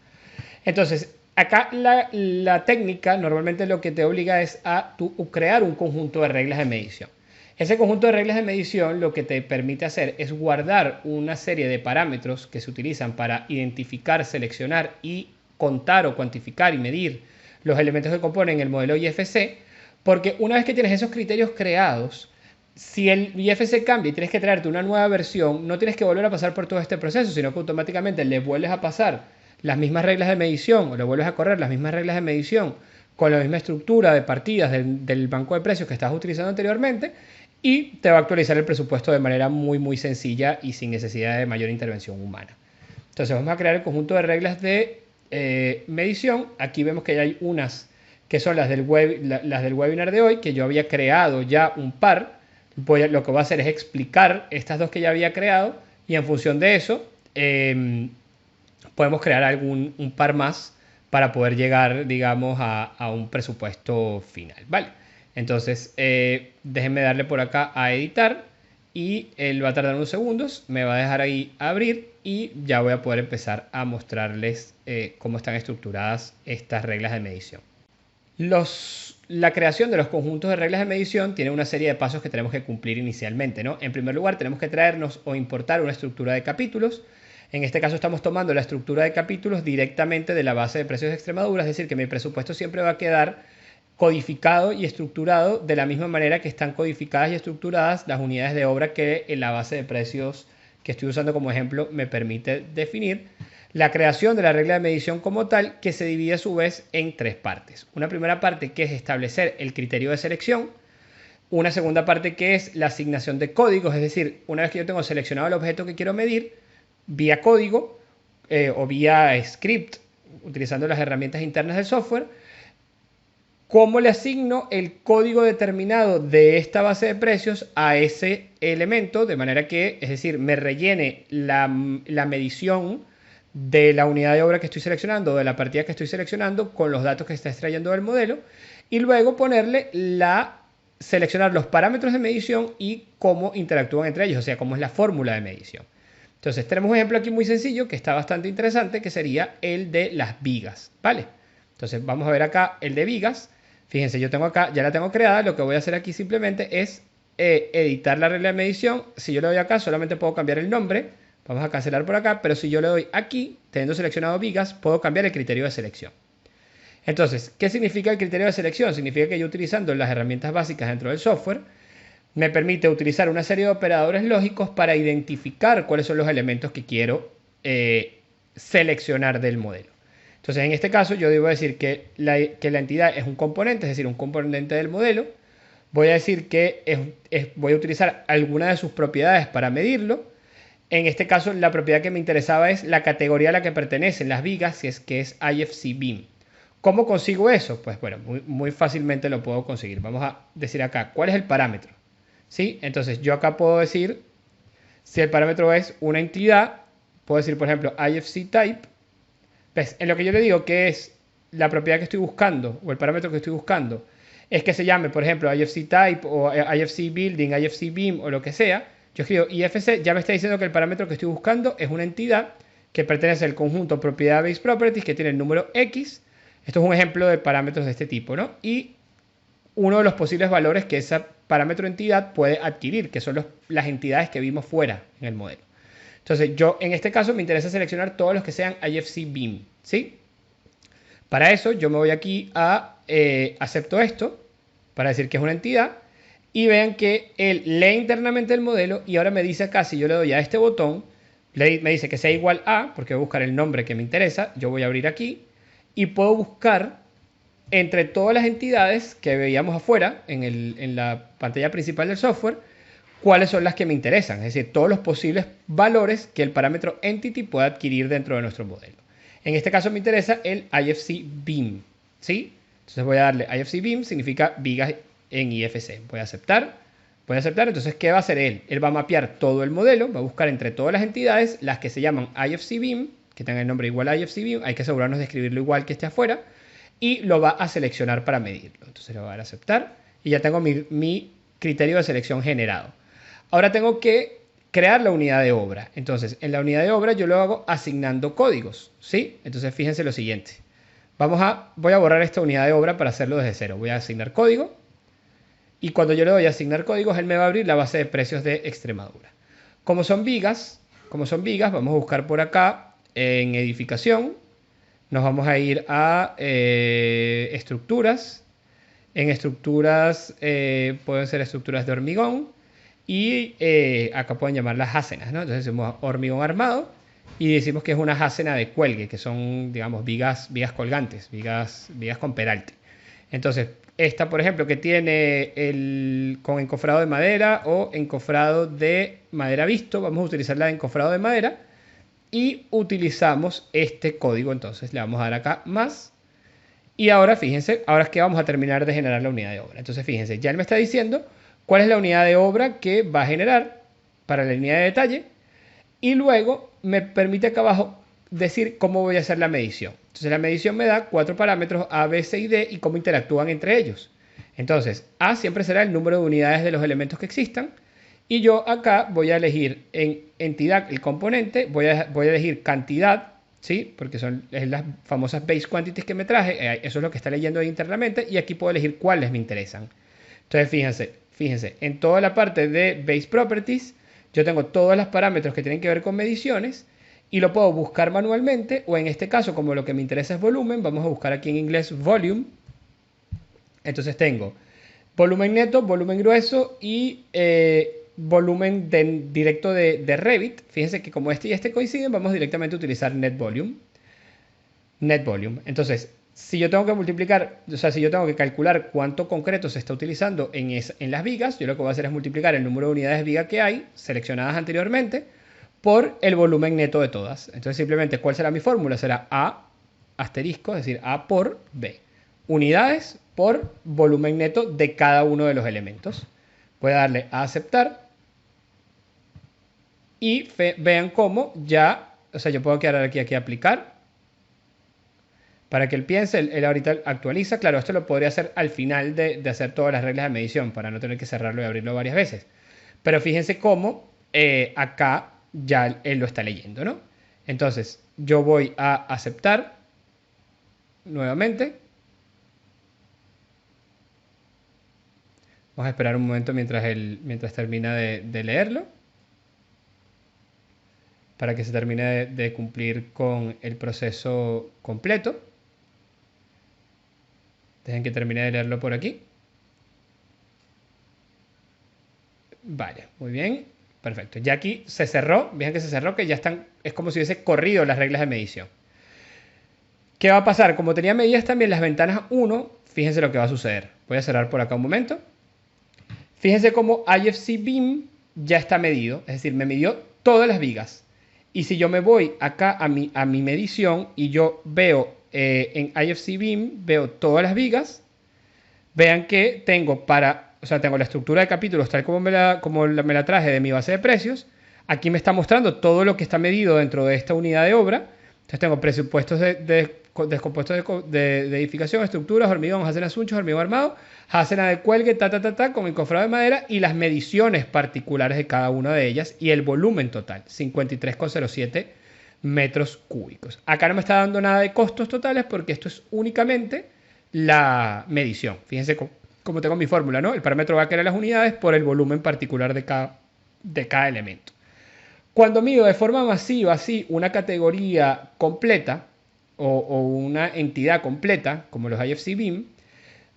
Entonces, acá la técnica normalmente lo que te obliga es a crear un conjunto de reglas de medición. Ese conjunto de reglas de medición lo que te permite hacer es guardar una serie de parámetros que se utilizan para identificar, seleccionar y contar o cuantificar y medir los elementos que componen el modelo IFC, porque una vez que tienes esos criterios creados, si el IFC cambia y tienes que traerte una nueva versión, no tienes que volver a pasar por todo este proceso, sino que automáticamente le vuelves a pasar las mismas reglas de medición o le vuelves a correr las mismas reglas de medición con la misma estructura de partidas del banco de precios que estabas utilizando anteriormente, y te va a actualizar el presupuesto de manera muy muy sencilla y sin necesidad de mayor intervención humana. Entonces vamos a crear el conjunto de reglas de medición. Aquí vemos que ya hay unas que son las del webinar de hoy, que yo había creado ya un par. Lo que voy a hacer es explicar estas dos que ya había creado, y en función de eso podemos crear un par más para poder llegar, digamos, a un presupuesto final, ¿vale? Entonces, déjenme darle por acá a editar, y él va a tardar unos segundos, me va a dejar ahí abrir, y ya voy a poder empezar a mostrarles cómo están estructuradas estas reglas de medición. La creación de los conjuntos de reglas de medición tiene una serie de pasos que tenemos que cumplir inicialmente, ¿no? En primer lugar, tenemos que traernos o importar una estructura de capítulos. En este caso estamos tomando la estructura de capítulos directamente de la base de precios de Extremadura, es decir, que mi presupuesto siempre va a quedar codificado y estructurado de la misma manera que están codificadas y estructuradas las unidades de obra que en la base de precios que estoy usando como ejemplo me permite definir. la creación de la regla de medición como tal, que se divide a su vez en tres partes. Una primera parte que es establecer el criterio de selección, una segunda parte que es la asignación de códigos, es decir, una vez que yo tengo seleccionado el objeto que quiero medir, vía código o vía script, utilizando las herramientas internas del software, cómo le asigno el código determinado de esta base de precios a ese elemento, de manera que, es decir, me rellene la medición de la unidad de obra que estoy seleccionando, de la partida que estoy seleccionando, con los datos que está extrayendo del modelo, y luego ponerle seleccionar los parámetros de medición y cómo interactúan entre ellos, o sea, cómo es la fórmula de medición. Entonces, tenemos un ejemplo aquí muy sencillo que está bastante interesante, que sería el de las vigas, ¿vale? Entonces, vamos a ver acá el de vigas. Fíjense, yo tengo acá, ya la tengo creada, lo que voy a hacer aquí simplemente es editar la regla de medición. Si yo le doy acá, solamente puedo cambiar el nombre. Vamos a cancelar por acá, pero si yo le doy aquí, teniendo seleccionado vigas, puedo cambiar el criterio de selección. Entonces, ¿qué significa el criterio de selección? Significa que yo utilizando las herramientas básicas dentro del software, me permite utilizar una serie de operadores lógicos para identificar cuáles son los elementos que quiero seleccionar del modelo. Entonces, en este caso, yo debo decir que la entidad es un componente, es decir, un componente del modelo. Voy a decir que voy a utilizar alguna de sus propiedades para medirlo. En este caso, la propiedad que me interesaba es la categoría a la que pertenecen las vigas, que es IFC Beam. ¿Cómo consigo eso? Pues bueno, muy fácilmente lo puedo conseguir. Vamos a decir acá, ¿cuál es el parámetro? ¿Sí? Entonces, yo acá puedo decir, si el parámetro es una entidad, puedo decir, por ejemplo, IFC Type. ¿Ves? En lo que yo le digo que es la propiedad que estoy buscando, o el parámetro que estoy buscando, es que se llame, por ejemplo, IFC Type, o IFC Building, IFC Beam, o lo que sea. Yo escribo IFC, ya me está diciendo que el parámetro que estoy buscando es una entidad que pertenece al conjunto propiedad base properties, que tiene el número X. Esto es un ejemplo de parámetros de este tipo, ¿no? Y uno de los posibles valores que ese parámetro entidad puede adquirir, que son las entidades que vimos fuera en el modelo. Entonces, yo en este caso me interesa seleccionar todos los que sean IFC Beam, ¿sí? Para eso, yo me voy aquí a acepto esto, para decir que es una entidad, y vean que él lee internamente el modelo, y ahora me dice acá, si yo le doy a este botón, me dice que sea igual a, porque voy a buscar el nombre que me interesa, yo voy a abrir aquí, y puedo buscar entre todas las entidades que veíamos afuera, en la pantalla principal del software, cuáles son las que me interesan, es decir, todos los posibles valores que el parámetro entity pueda adquirir dentro de nuestro modelo. En este caso me interesa el IFC Beam, ¿sí? Entonces voy a darle IFC Beam, significa vigas en IFC. Voy a aceptar, entonces ¿qué va a hacer él? Él va a mapear todo el modelo, va a buscar entre todas las entidades las que se llaman IFC Beam, que tengan el nombre igual a IFC Beam, hay que asegurarnos de escribirlo igual que esté afuera, y lo va a seleccionar para medirlo. Entonces le voy a dar a aceptar, y ya tengo mi criterio de selección generado. Ahora tengo que crear la unidad de obra. Entonces, en la unidad de obra yo lo hago asignando códigos, ¿sí? Entonces, fíjense lo siguiente. Voy a borrar esta unidad de obra para hacerlo desde cero. Voy a asignar código. Y cuando yo le doy a asignar códigos, él me va a abrir la base de precios de Extremadura. Como son vigas, vamos a buscar por acá en edificación. Nos vamos a ir a estructuras. En estructuras pueden ser estructuras de hormigón. Y acá pueden llamarlas jásenas, ¿no? Entonces decimos hormigón armado y decimos que es una jásena de cuelgue, que son, digamos, vigas colgantes, vigas con peralte. Entonces, esta, por ejemplo, que tiene con encofrado de madera o encofrado de madera visto, vamos a utilizar la de encofrado de madera y utilizamos este código. Entonces, le vamos a dar acá más. Y ahora, fíjense, ahora es que vamos a terminar de generar la unidad de obra. Entonces, fíjense, ya él me está diciendo cuál es la unidad de obra que va a generar para la línea de detalle y luego me permite acá abajo decir cómo voy a hacer la medición. Entonces la medición me da 4 parámetros A, B, C y D y cómo interactúan entre ellos. Entonces A siempre será el número de unidades de los elementos que existan y yo acá voy a elegir en entidad el componente, voy a elegir cantidad, ¿sí? Porque son las famosas base quantities que me traje, eso es lo que está leyendo ahí internamente y aquí puedo elegir cuáles me interesan. Entonces fíjense, en toda la parte de Base Properties, yo tengo todos los parámetros que tienen que ver con mediciones y lo puedo buscar manualmente o en este caso, como lo que me interesa es volumen, vamos a buscar aquí en inglés Volume. Entonces tengo volumen neto, volumen grueso y volumen directo de Revit, fíjense que como este y este coinciden, vamos directamente a utilizar Net Volume. Net Volume. Entonces, si yo tengo que multiplicar, o sea, si yo tengo que calcular cuánto concreto se está utilizando en las vigas, yo lo que voy a hacer es multiplicar el número de unidades de viga que hay, seleccionadas anteriormente, por el volumen neto de todas. Entonces, simplemente, ¿cuál será mi fórmula? Será A asterisco, es decir, A por B. Unidades por volumen neto de cada uno de los elementos. Voy a darle a aceptar. Y vean cómo ya, o sea, yo puedo quedar aquí a aplicar. Para que él piense, él ahorita actualiza. Claro, esto lo podría hacer al final de hacer todas las reglas de medición para no tener que cerrarlo y abrirlo varias veces. Pero fíjense cómo acá ya él lo está leyendo, ¿no? Entonces, yo voy a aceptar nuevamente. Vamos a esperar un momento mientras termina de leerlo. Para que se termine de cumplir con el proceso completo. Dejen que termine de leerlo por aquí. Vale, muy bien. Perfecto. Ya aquí se cerró. Vean que se cerró, que ya están. Es como si hubiese corrido las reglas de medición. ¿Qué va a pasar? Como tenía medidas también las ventanas 1, fíjense lo que va a suceder. Voy a cerrar por acá un momento. Fíjense cómo IFC Beam ya está medido. Es decir, me midió todas las vigas. Y si yo me voy acá a mi medición y yo veo en IFC Beam, veo todas las vigas, vean que tengo tengo la estructura de capítulos tal como me la traje de mi base de precios. Aquí me está mostrando todo lo que está medido dentro de esta unidad de obra. Entonces tengo presupuestos descompuestos de edificación, estructuras, hormigón, hacen asunchos, hormigón armado, hacen de cuelgue, con encofrado de madera y las mediciones particulares de cada una de ellas y el volumen total, 53,07 metros cúbicos. Acá no me está dando nada de costos totales porque esto es únicamente la medición. Fíjense cómo tengo mi fórmula, ¿no? El parámetro va a querer las unidades por el volumen particular de cada elemento. Cuando mido de forma masiva así una categoría completa o una entidad completa, como los IFC Beam,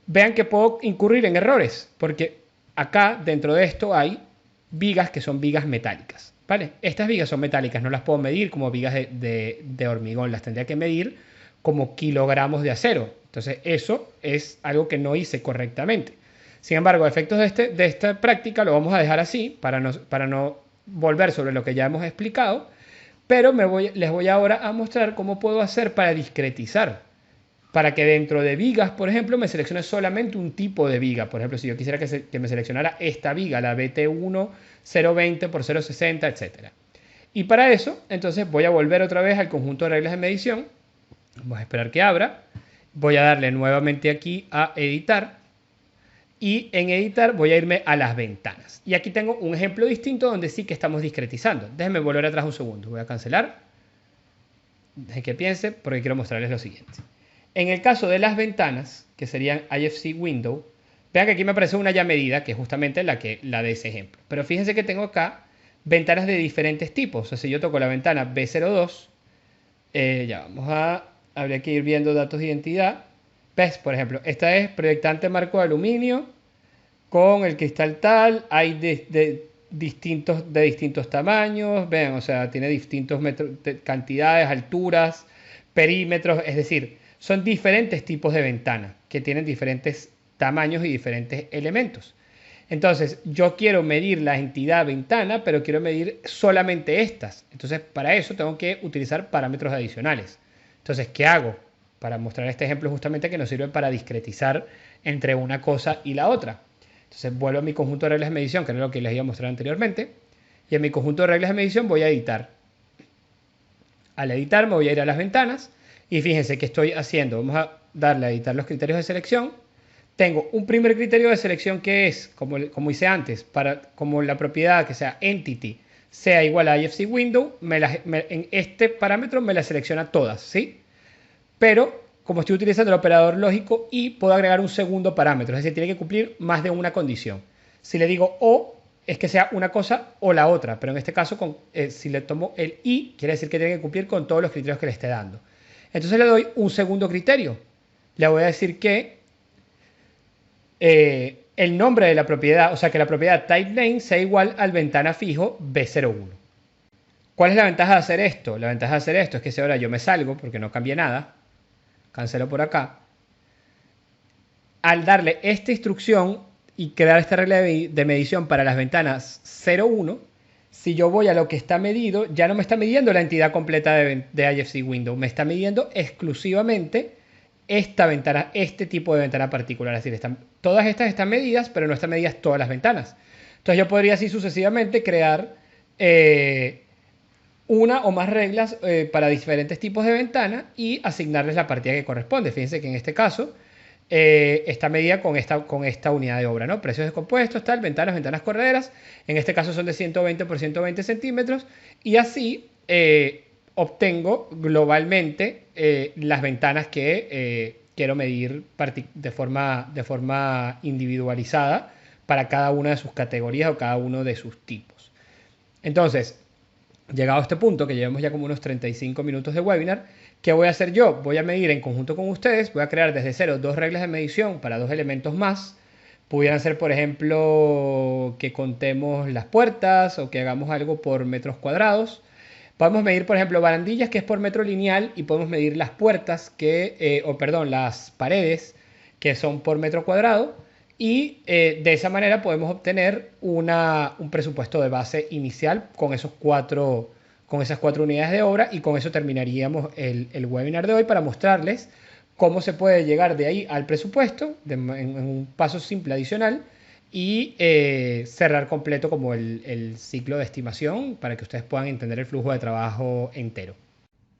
vean que puedo incurrir en errores, porque acá dentro de esto hay vigas que son vigas metálicas, ¿vale? Estas vigas son metálicas, no las puedo medir como vigas de hormigón, las tendría que medir como kilogramos de acero. Entonces eso es algo que no hice correctamente. Sin embargo, a efectos de esta práctica lo vamos a dejar así para no volver sobre lo que ya hemos explicado, pero les voy ahora a mostrar cómo puedo hacer para discretizar. Para que dentro de vigas, por ejemplo, me seleccione solamente un tipo de viga. Por ejemplo, si yo quisiera que me seleccionara esta viga, la BT1 020 por 060, etc. Y para eso, entonces voy a volver otra vez al conjunto de reglas de medición. Vamos a esperar que abra. Voy a darle nuevamente aquí a editar. Y en editar voy a irme a las ventanas. Y aquí tengo un ejemplo distinto donde sí que estamos discretizando. Déjenme volver atrás un segundo. Voy a cancelar. Dejen que piense porque quiero mostrarles lo siguiente. En el caso de las ventanas, que serían IFC Window, vean que aquí me aparece una ya medida, que es justamente la de ese ejemplo. Pero fíjense que tengo acá ventanas de diferentes tipos. O sea, si yo toco la ventana B02, habría que ir viendo datos de identidad. ¿Ves? Por ejemplo, esta es proyectante marco de aluminio con el cristal tal. Hay de distintos tamaños. Vean, o sea, tiene distintos cantidades, alturas, perímetros. Es decir, son diferentes tipos de ventana que tienen diferentes tamaños y diferentes elementos. Entonces, yo quiero medir la entidad ventana, pero quiero medir solamente estas. Entonces, para eso tengo que utilizar parámetros adicionales. Entonces, ¿qué hago? Para mostrar este ejemplo justamente que nos sirve para discretizar entre una cosa y la otra. Entonces, vuelvo a mi conjunto de reglas de medición, que era lo que les iba a mostrar anteriormente. Y en mi conjunto de reglas de medición voy a editar. Al editar me voy a ir a las ventanas. Y fíjense que estoy haciendo. Vamos a darle a editar los criterios de selección. Tengo un primer criterio de selección que es, como hice antes, como la propiedad que sea entity sea igual a IFC window, en este parámetro me la selecciona todas, ¿sí? Pero como estoy utilizando el operador lógico y puedo agregar un segundo parámetro, es decir, tiene que cumplir más de una condición. Si le digo o, es que sea una cosa o la otra, pero en este caso, si le tomo el y, quiere decir que tiene que cumplir con todos los criterios que le esté dando. Entonces le doy un segundo criterio. Le voy a decir que el nombre de la propiedad, o sea, que la propiedad typeName sea igual al ventana fijo B01. ¿Cuál es la ventaja de hacer esto? La ventaja de hacer esto es que si ahora yo me salgo, porque no cambié nada, cancelo por acá, al darle esta instrucción y crear esta regla de medición para las ventanas 0,1, si yo voy a lo que está medido, ya no me está midiendo la entidad completa de IFC Window, me está midiendo exclusivamente esta ventana, este tipo de ventana particular. Es decir, todas estas están medidas, pero no están medidas todas las ventanas. Entonces yo podría así sucesivamente crear una o más reglas para diferentes tipos de ventana y asignarles la partida que corresponde. Fíjense que en este caso está medida con esta unidad de obra, ¿no? Precios descompuestos, tal, ventanas correderas. En este caso son de 120 por 120 centímetros. Y así obtengo globalmente las ventanas que quiero medir de forma individualizada para cada una de sus categorías o cada uno de sus tipos. Entonces, llegado a este punto, que llevamos ya como unos 35 minutos de webinar, ¿qué voy a hacer yo? Voy a medir en conjunto con ustedes, voy a crear desde cero dos reglas de medición para dos elementos más. Pudieran ser, por ejemplo, que contemos las puertas o que hagamos algo por metros cuadrados. Podemos medir, por ejemplo, barandillas, que es por metro lineal, y podemos medir las puertas, las paredes, que son por metro cuadrado. Y de esa manera podemos obtener un presupuesto de base inicial con esas cuatro unidades de obra, y con eso terminaríamos el webinar de hoy para mostrarles cómo se puede llegar de ahí al presupuesto en un paso simple adicional y cerrar completo como el ciclo de estimación para que ustedes puedan entender el flujo de trabajo entero.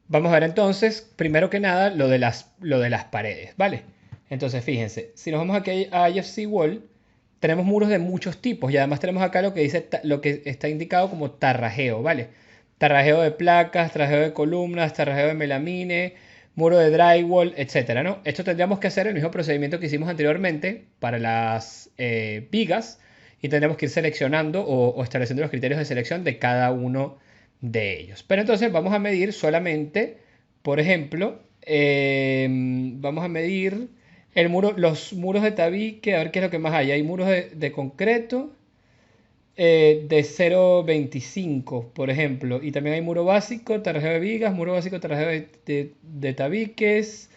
Vamos a ver entonces, primero que nada, lo de las paredes, ¿vale? Entonces, fíjense, si nos vamos aquí a IFC Wall, tenemos muros de muchos tipos y además tenemos acá lo que está indicado como tarrajeo, ¿vale? Tarrajeo de placas, tarrajeo de columnas, tarrajeo de melamine, muro de drywall, etcétera, ¿no? Esto tendríamos que hacer el mismo procedimiento que hicimos anteriormente para las vigas y tendríamos que ir seleccionando o estableciendo los criterios de selección de cada uno de ellos. Pero entonces vamos a medir solamente, por ejemplo, vamos a medir los muros de tabique, a ver qué es lo que más hay. Hay muros de concreto de 0,25, por ejemplo. Y también hay muro básico, tarrajeo de vigas, muro básico, tarrajeo de tabiques.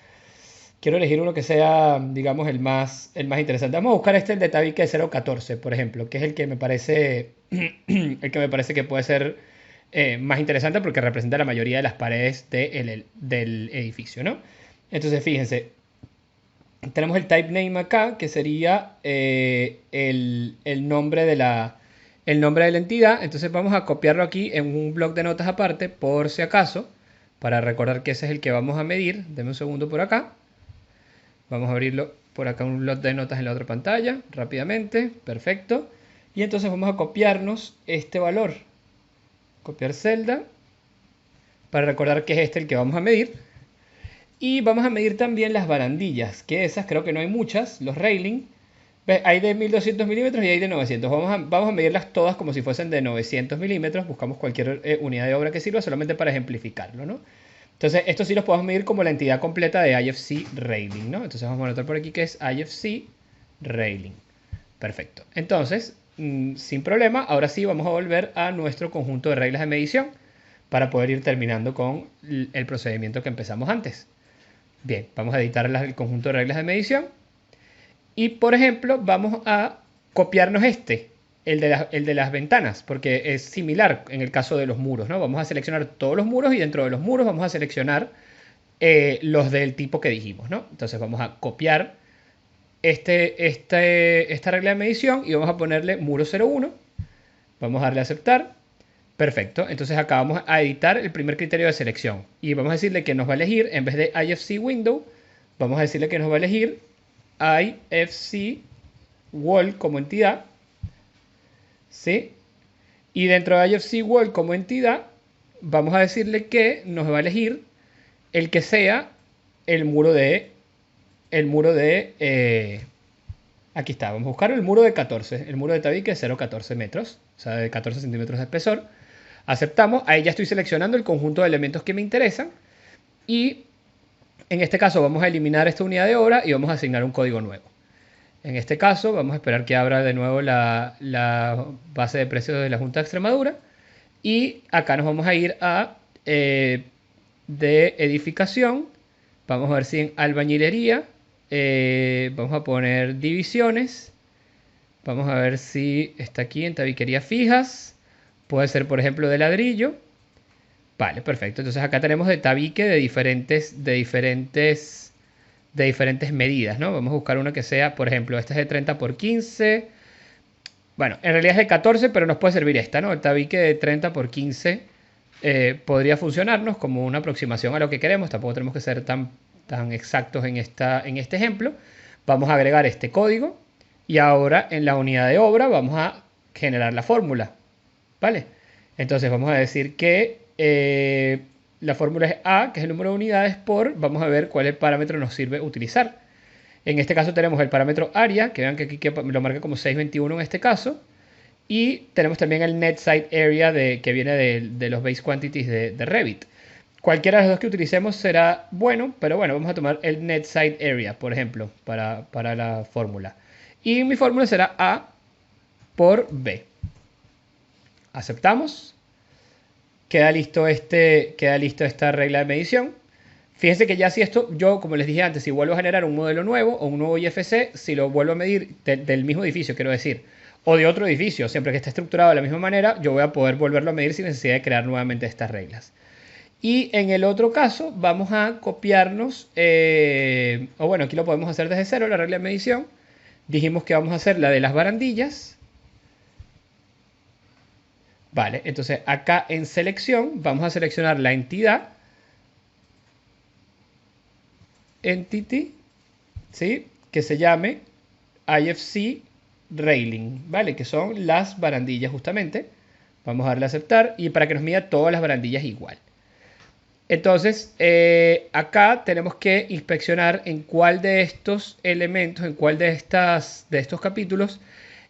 Quiero elegir uno que sea, digamos, el más interesante. Vamos a buscar el de tabique de 0,14, por ejemplo, que es el que me parece, que puede ser más interesante porque representa la mayoría de las paredes del edificio, ¿no? Entonces, fíjense, tenemos el type name acá, que sería el nombre de la entidad. Entonces vamos a copiarlo aquí en un bloc de notas aparte, por si acaso, para recordar que ese es el que vamos a medir. Deme un segundo por acá. Vamos a abrirlo por acá, un bloc de notas en la otra pantalla, rápidamente. Perfecto. Y entonces vamos a copiarnos este valor. Copiar celda, para recordar que es este el que vamos a medir. Y vamos a medir también las barandillas, que esas creo que no hay muchas, los railing. Hay de 1200 milímetros y hay de 900. Vamos a medirlas todas como si fuesen de 900 milímetros. Buscamos cualquier unidad de obra que sirva solamente para ejemplificarlo, ¿no? Entonces, estos sí los podemos medir como la entidad completa de IFC Railing, ¿no? Entonces, vamos a anotar por aquí que es IFC Railing. Perfecto. Entonces, sin problema, ahora sí vamos a volver a nuestro conjunto de reglas de medición para poder ir terminando con el procedimiento que empezamos antes. Bien, vamos a editar el conjunto de reglas de medición. Y, por ejemplo, vamos a copiarnos el de las ventanas, porque es similar en el caso de los muros, ¿no? Vamos a seleccionar todos los muros y dentro de los muros vamos a seleccionar los del tipo que dijimos, ¿no? Entonces vamos a copiar esta regla de medición y vamos a ponerle muro 01. Vamos a darle a aceptar. Perfecto. Entonces acá vamos a editar el primer criterio de selección y vamos a decirle que nos va a elegir, en vez de IFC Window, vamos a decirle que nos va a elegir IFC Wall como entidad, ¿sí? Y dentro de IFC Wall como entidad, vamos a decirle que nos va a elegir el que sea el muro de aquí está, vamos a buscar el muro de 14, el muro de tabique de 0,14 metros, o sea, de 14 centímetros de espesor. Aceptamos, ahí ya estoy seleccionando el conjunto de elementos que me interesan y en este caso vamos a eliminar esta unidad de obra y vamos a asignar un código nuevo. En este caso vamos a esperar que abra de nuevo la base de precios de la Junta de Extremadura. Y acá nos vamos a ir a de edificación. Vamos a ver si en albañilería vamos a poner divisiones. Vamos a ver si está aquí en tabiquería fijas. Puede ser, por ejemplo, de ladrillo. Vale, perfecto. Entonces acá tenemos de tabique de diferentes medidas, ¿no? Vamos a buscar una que sea, por ejemplo, esta es de 30 por 15. Bueno, en realidad es de 14, pero nos puede servir esta, ¿no? El tabique de 30 por 15 podría funcionarnos como una aproximación a lo que queremos. Tampoco tenemos que ser tan exactos en este ejemplo. Vamos a agregar este código y ahora en la unidad de obra vamos a generar la fórmula, ¿vale? Entonces vamos a decir que la fórmula es A, que es el número de unidades, por, vamos a ver cuál parámetro nos sirve utilizar. En este caso tenemos el parámetro área, que vean que aquí lo marca como 621 en este caso. Y tenemos también el net site area que viene de los base quantities de Revit. Cualquiera de los dos que utilicemos será bueno, pero bueno, vamos a tomar el net site area, por ejemplo, para la fórmula. Y mi fórmula será A por B. Aceptamos. Queda listo esta regla de medición. Fíjense que ya si esto, yo como les dije antes, si vuelvo a generar un modelo nuevo o un nuevo IFC, si lo vuelvo a medir del mismo edificio, quiero decir, o de otro edificio, siempre que esté estructurado de la misma manera, yo voy a poder volverlo a medir sin necesidad de crear nuevamente estas reglas. Y en el otro caso vamos a copiarnos, o bueno, aquí lo podemos hacer desde cero, la regla de medición. Dijimos que vamos a hacer la de las barandillas. Vale, entonces acá en selección vamos a seleccionar la entidad, entity, ¿sí? Que se llame IFC railing, ¿vale? Que son las barandillas justamente. Vamos a darle a aceptar y para que nos mida todas las barandillas igual. Entonces, acá tenemos que inspeccionar en cuál de estos elementos, en cuál de estos capítulos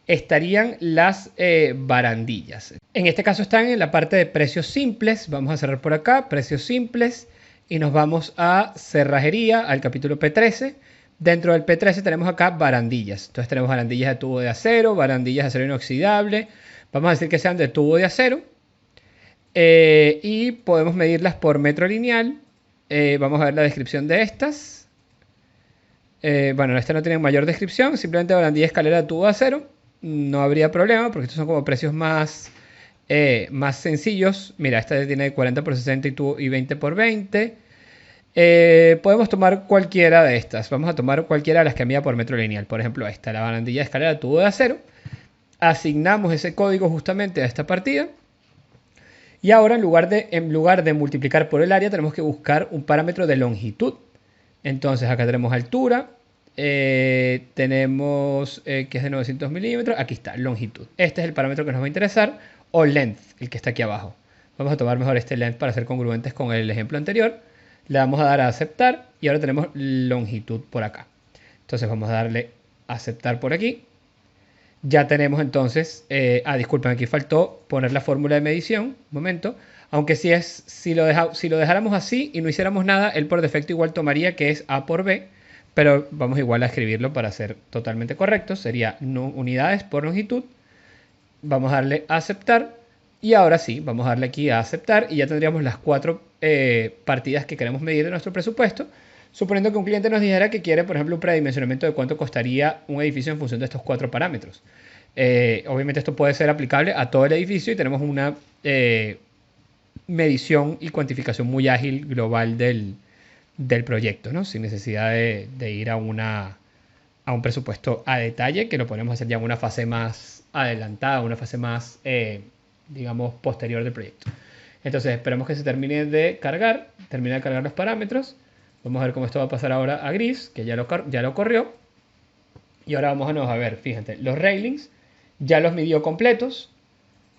estarían las barandillas. En este caso están en la parte de precios simples. Vamos a cerrar por acá, precios simples. Y nos vamos a cerrajería, al capítulo P13. Dentro del P13 tenemos acá barandillas. Entonces tenemos barandillas de tubo de acero, barandillas de acero inoxidable. Vamos a decir que sean de tubo de acero. Y podemos medirlas por metro lineal. Vamos a ver la descripción de estas. Bueno, esta no tiene mayor descripción. Simplemente barandilla escalera de tubo de acero. No habría problema porque estos son como precios más sencillos. Mira, esta tiene 40 por 60 y 20 por 20. Podemos tomar cualquiera de estas. Vamos a tomar cualquiera de las que mida por metro lineal. Por ejemplo, esta, la barandilla de escalera de tubo de acero. Asignamos ese código justamente a esta partida. Y ahora en lugar de multiplicar por el área tenemos que buscar un parámetro de longitud. Entonces acá tenemos altura. Tenemos que es de 900 milímetros. Aquí está, longitud. Este es el parámetro que nos va a interesar. O length, el que está aquí abajo. Vamos a tomar mejor este length para ser congruentes con el ejemplo anterior. Le vamos a dar a aceptar y ahora tenemos longitud por acá. Entonces vamos a darle a aceptar por aquí. Ya tenemos entonces, disculpen, aquí faltó poner la fórmula de medición. Un momento. Aunque si lo dejáramos así y no hiciéramos nada, él por defecto igual tomaría que es A por B. Pero vamos igual a escribirlo para ser totalmente correcto. Sería unidades por longitud. Vamos a darle a aceptar. Y ahora sí, vamos a darle aquí a aceptar. Y ya tendríamos las 4 partidas que queremos medir de nuestro presupuesto. Suponiendo que un cliente nos dijera que quiere, por ejemplo, un predimensionamiento de cuánto costaría un edificio en función de estos 4 parámetros. Obviamente esto puede ser aplicable a todo el edificio y tenemos una medición y cuantificación muy ágil global del proyecto, ¿no? Sin necesidad de ir a un presupuesto a detalle, que lo podemos hacer ya en una fase más adelantada, una fase más, digamos, posterior del proyecto. Entonces esperemos que se termine de cargar los parámetros. Vamos a ver cómo esto va a pasar ahora a gris, que ya lo corrió. Y ahora vamos a ver, fíjense, los railings ya los midió completos.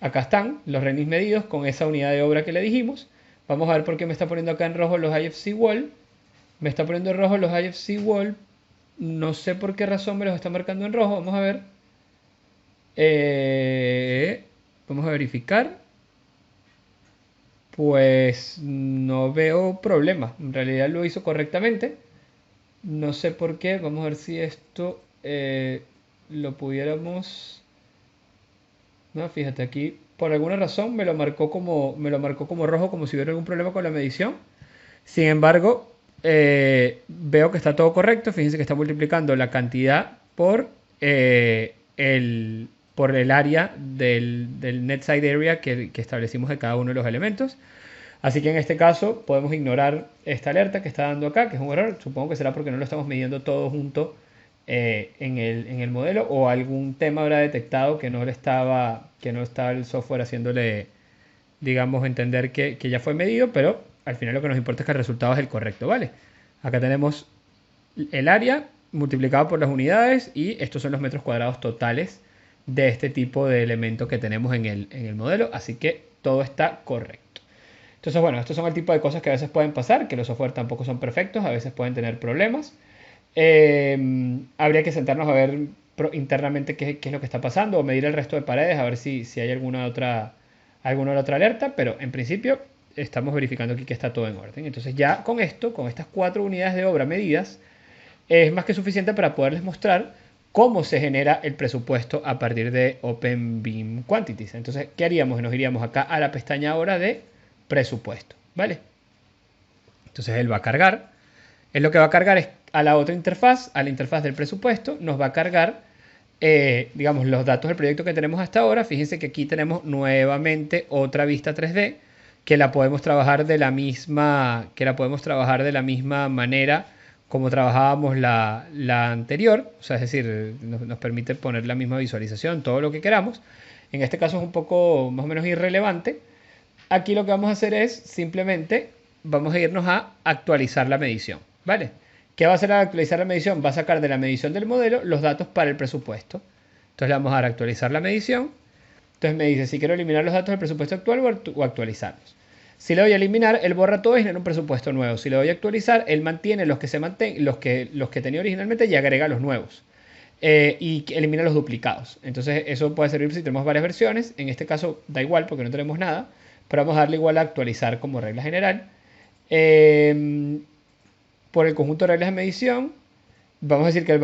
Acá están los railings medidos con esa unidad de obra que le dijimos. Vamos a ver por qué me está poniendo acá en rojo los IFC wall. Me está poniendo en rojo los IFC wall. No sé por qué razón me los está marcando en rojo. Vamos a ver. Vamos a verificar. Pues no veo problema. En realidad lo hizo correctamente. No sé por qué. Vamos a ver si esto lo pudiéramos... No, fíjate aquí, por alguna razón me lo marcó como rojo, como si hubiera algún problema con la medición. Sin embargo, veo que está todo correcto. Fíjense que está multiplicando la cantidad por el área del net side area que establecimos de cada uno de los elementos. Así que en este caso podemos ignorar esta alerta que está dando acá, que es un error. Supongo que será porque no lo estamos midiendo todo junto en el modelo, o algún tema habrá detectado que no estaba el software haciéndole, digamos, entender que ya fue medido, pero al final lo que nos importa es que el resultado es el correcto, ¿vale? Acá tenemos el área multiplicado por las unidades, y estos son los metros cuadrados totales de este tipo de elemento que tenemos en el modelo, así que todo está correcto. Entonces, bueno, estos son el tipo de cosas que a veces pueden pasar, que los software tampoco son perfectos, a veces pueden tener problemas. Habría que sentarnos a ver internamente qué es lo que está pasando, o medir el resto de paredes a ver si hay alguna otra alerta, pero en principio estamos verificando aquí que está todo en orden. Entonces ya con esto, con estas 4 unidades de obra medidas, es más que suficiente para poderles mostrar cómo se genera el presupuesto a partir de OpenBeam Quantities. Entonces, ¿qué haríamos? Nos iríamos acá a la pestaña ahora de presupuesto, ¿vale? Entonces él va a cargar. Él lo que va a cargar es a la otra interfaz, a la interfaz del presupuesto, nos va a cargar, digamos, los datos del proyecto que tenemos hasta ahora. Fíjense que aquí tenemos nuevamente otra vista 3D que la podemos trabajar de la misma manera como trabajábamos la anterior. O sea, es decir, nos permite poner la misma visualización, todo lo que queramos. En este caso es un poco más o menos irrelevante. Aquí lo que vamos a hacer es simplemente vamos a irnos a actualizar la medición, ¿vale? ¿Qué va a hacer al actualizar la medición? Va a sacar de la medición del modelo los datos para el presupuesto. Entonces le vamos a dar a actualizar la medición. Entonces me dice si quiero eliminar los datos del presupuesto actual o actualizarlos. Si le doy a eliminar, él borra todo y genera un presupuesto nuevo. Si le doy a actualizar, él mantiene los que tenía originalmente, y agrega los nuevos. Y elimina los duplicados. Entonces eso puede servir si tenemos varias versiones. En este caso da igual porque no tenemos nada, pero vamos a darle igual a actualizar como regla general. Por el conjunto de reglas de medición, vamos a decir que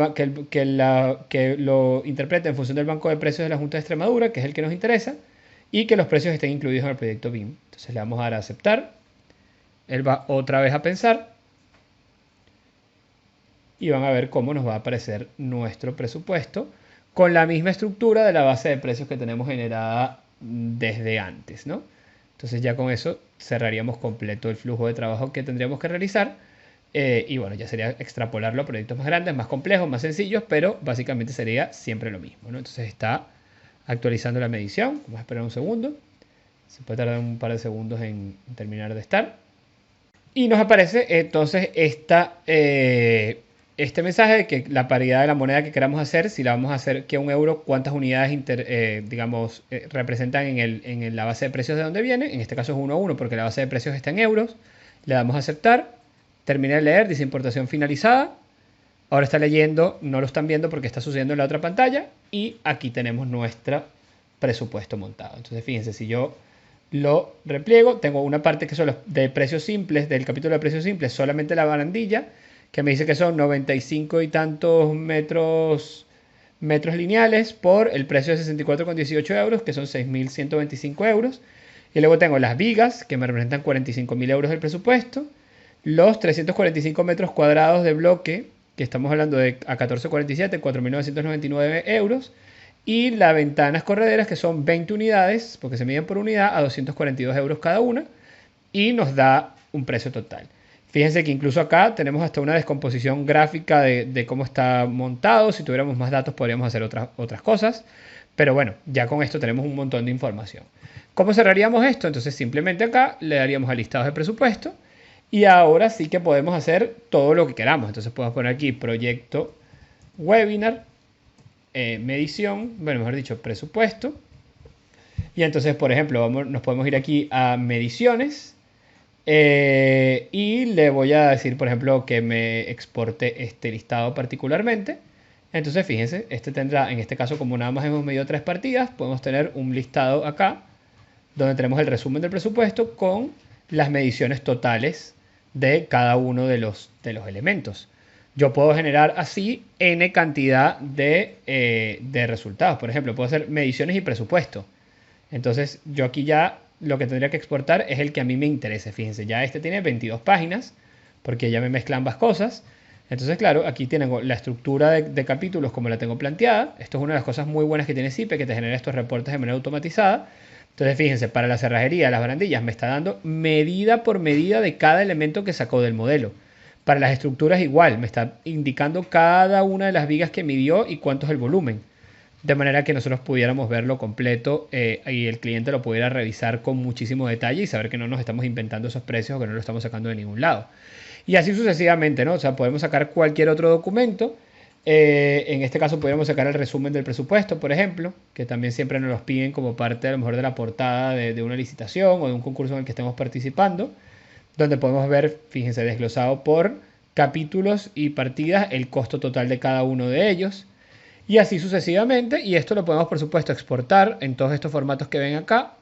lo interprete en función del banco de precios de la Junta de Extremadura, que es el que nos interesa, y que los precios estén incluidos en el proyecto BIM. Entonces le vamos a dar a aceptar. Él va otra vez a pensar y van a ver cómo nos va a aparecer nuestro presupuesto con la misma estructura de la base de precios que tenemos generada desde antes, ¿no? Entonces ya con eso cerraríamos completo el flujo de trabajo que tendríamos que realizar. Y bueno, ya sería extrapolarlo a proyectos más grandes, más complejos, más sencillos, pero básicamente sería siempre lo mismo, ¿no? Entonces está actualizando la medición. Vamos a esperar un segundo. Se puede tardar un par de segundos en terminar de estar. Y nos aparece entonces este mensaje de que la paridad de la moneda que queramos hacer, si la vamos a hacer que un euro, cuántas unidades representan en la base de precios de donde viene. En este caso es 1 a 1 porque la base de precios está en euros. Le damos a aceptar. Terminé de leer, dice importación finalizada. Ahora está leyendo, no lo están viendo porque está sucediendo en la otra pantalla. Y aquí tenemos nuestro presupuesto montado. Entonces fíjense, si yo lo repliego, tengo una parte que son los de precios simples, del capítulo de precios simples, solamente la barandilla, que me dice que son 95 y tantos metros lineales por el precio de 64,18 euros, que son 6.125 euros. Y luego tengo las vigas, que me representan 45.000 euros del presupuesto. Los 345 metros cuadrados de bloque, que estamos hablando de a 14,47, 4.999 euros. Y las ventanas correderas, que son 20 unidades, porque se miden por unidad, a 242 euros cada una. Y nos da un precio total. Fíjense que incluso acá tenemos hasta una descomposición gráfica de cómo está montado. Si tuviéramos más datos podríamos hacer otras cosas. Pero bueno, ya con esto tenemos un montón de información. ¿Cómo cerraríamos esto? Entonces simplemente acá le daríamos a listados de presupuesto. Y ahora sí que podemos hacer todo lo que queramos. Entonces podemos poner aquí proyecto webinar, medición, bueno, mejor dicho, presupuesto. Y entonces, por ejemplo, nos podemos ir aquí a mediciones. Y le voy a decir, por ejemplo, que me exporte este listado particularmente. Entonces, fíjense, este tendrá, en este caso, como nada más hemos medido 3 partidas, podemos tener un listado acá, donde tenemos el resumen del presupuesto con las mediciones totales de cada uno de los elementos. yo puedo generar así n cantidad de resultados. Por ejemplo, puedo hacer mediciones y presupuesto. Entonces, yo aquí ya lo que tendría que exportar es el que a mí me interese. Fíjense, ya este tiene 22 páginas, porque ya me mezcla ambas cosas. Entonces, claro, aquí tienen la estructura de capítulos como la tengo planteada. Esto es una de las cosas muy buenas que tiene Zipe, que te genera estos reportes de manera automatizada. Entonces, fíjense, para la cerrajería, las barandillas, me está dando medida por medida de cada elemento que sacó del modelo. Para las estructuras igual, me está indicando cada una de las vigas que midió y cuánto es el volumen, de manera que nosotros pudiéramos verlo completo y el cliente lo pudiera revisar con muchísimo detalle y saber que no nos estamos inventando esos precios o que no lo estamos sacando de ningún lado. Y así sucesivamente, ¿no? O sea, podemos sacar cualquier otro documento. En este caso podríamos sacar el resumen del presupuesto, por ejemplo, que también siempre nos los piden como parte a lo mejor de la portada de una licitación o de un concurso en el que estemos participando, donde podemos ver, fíjense, desglosado por capítulos y partidas el costo total de cada uno de ellos. Y así sucesivamente, y esto lo podemos por supuesto exportar en todos estos formatos que ven acá,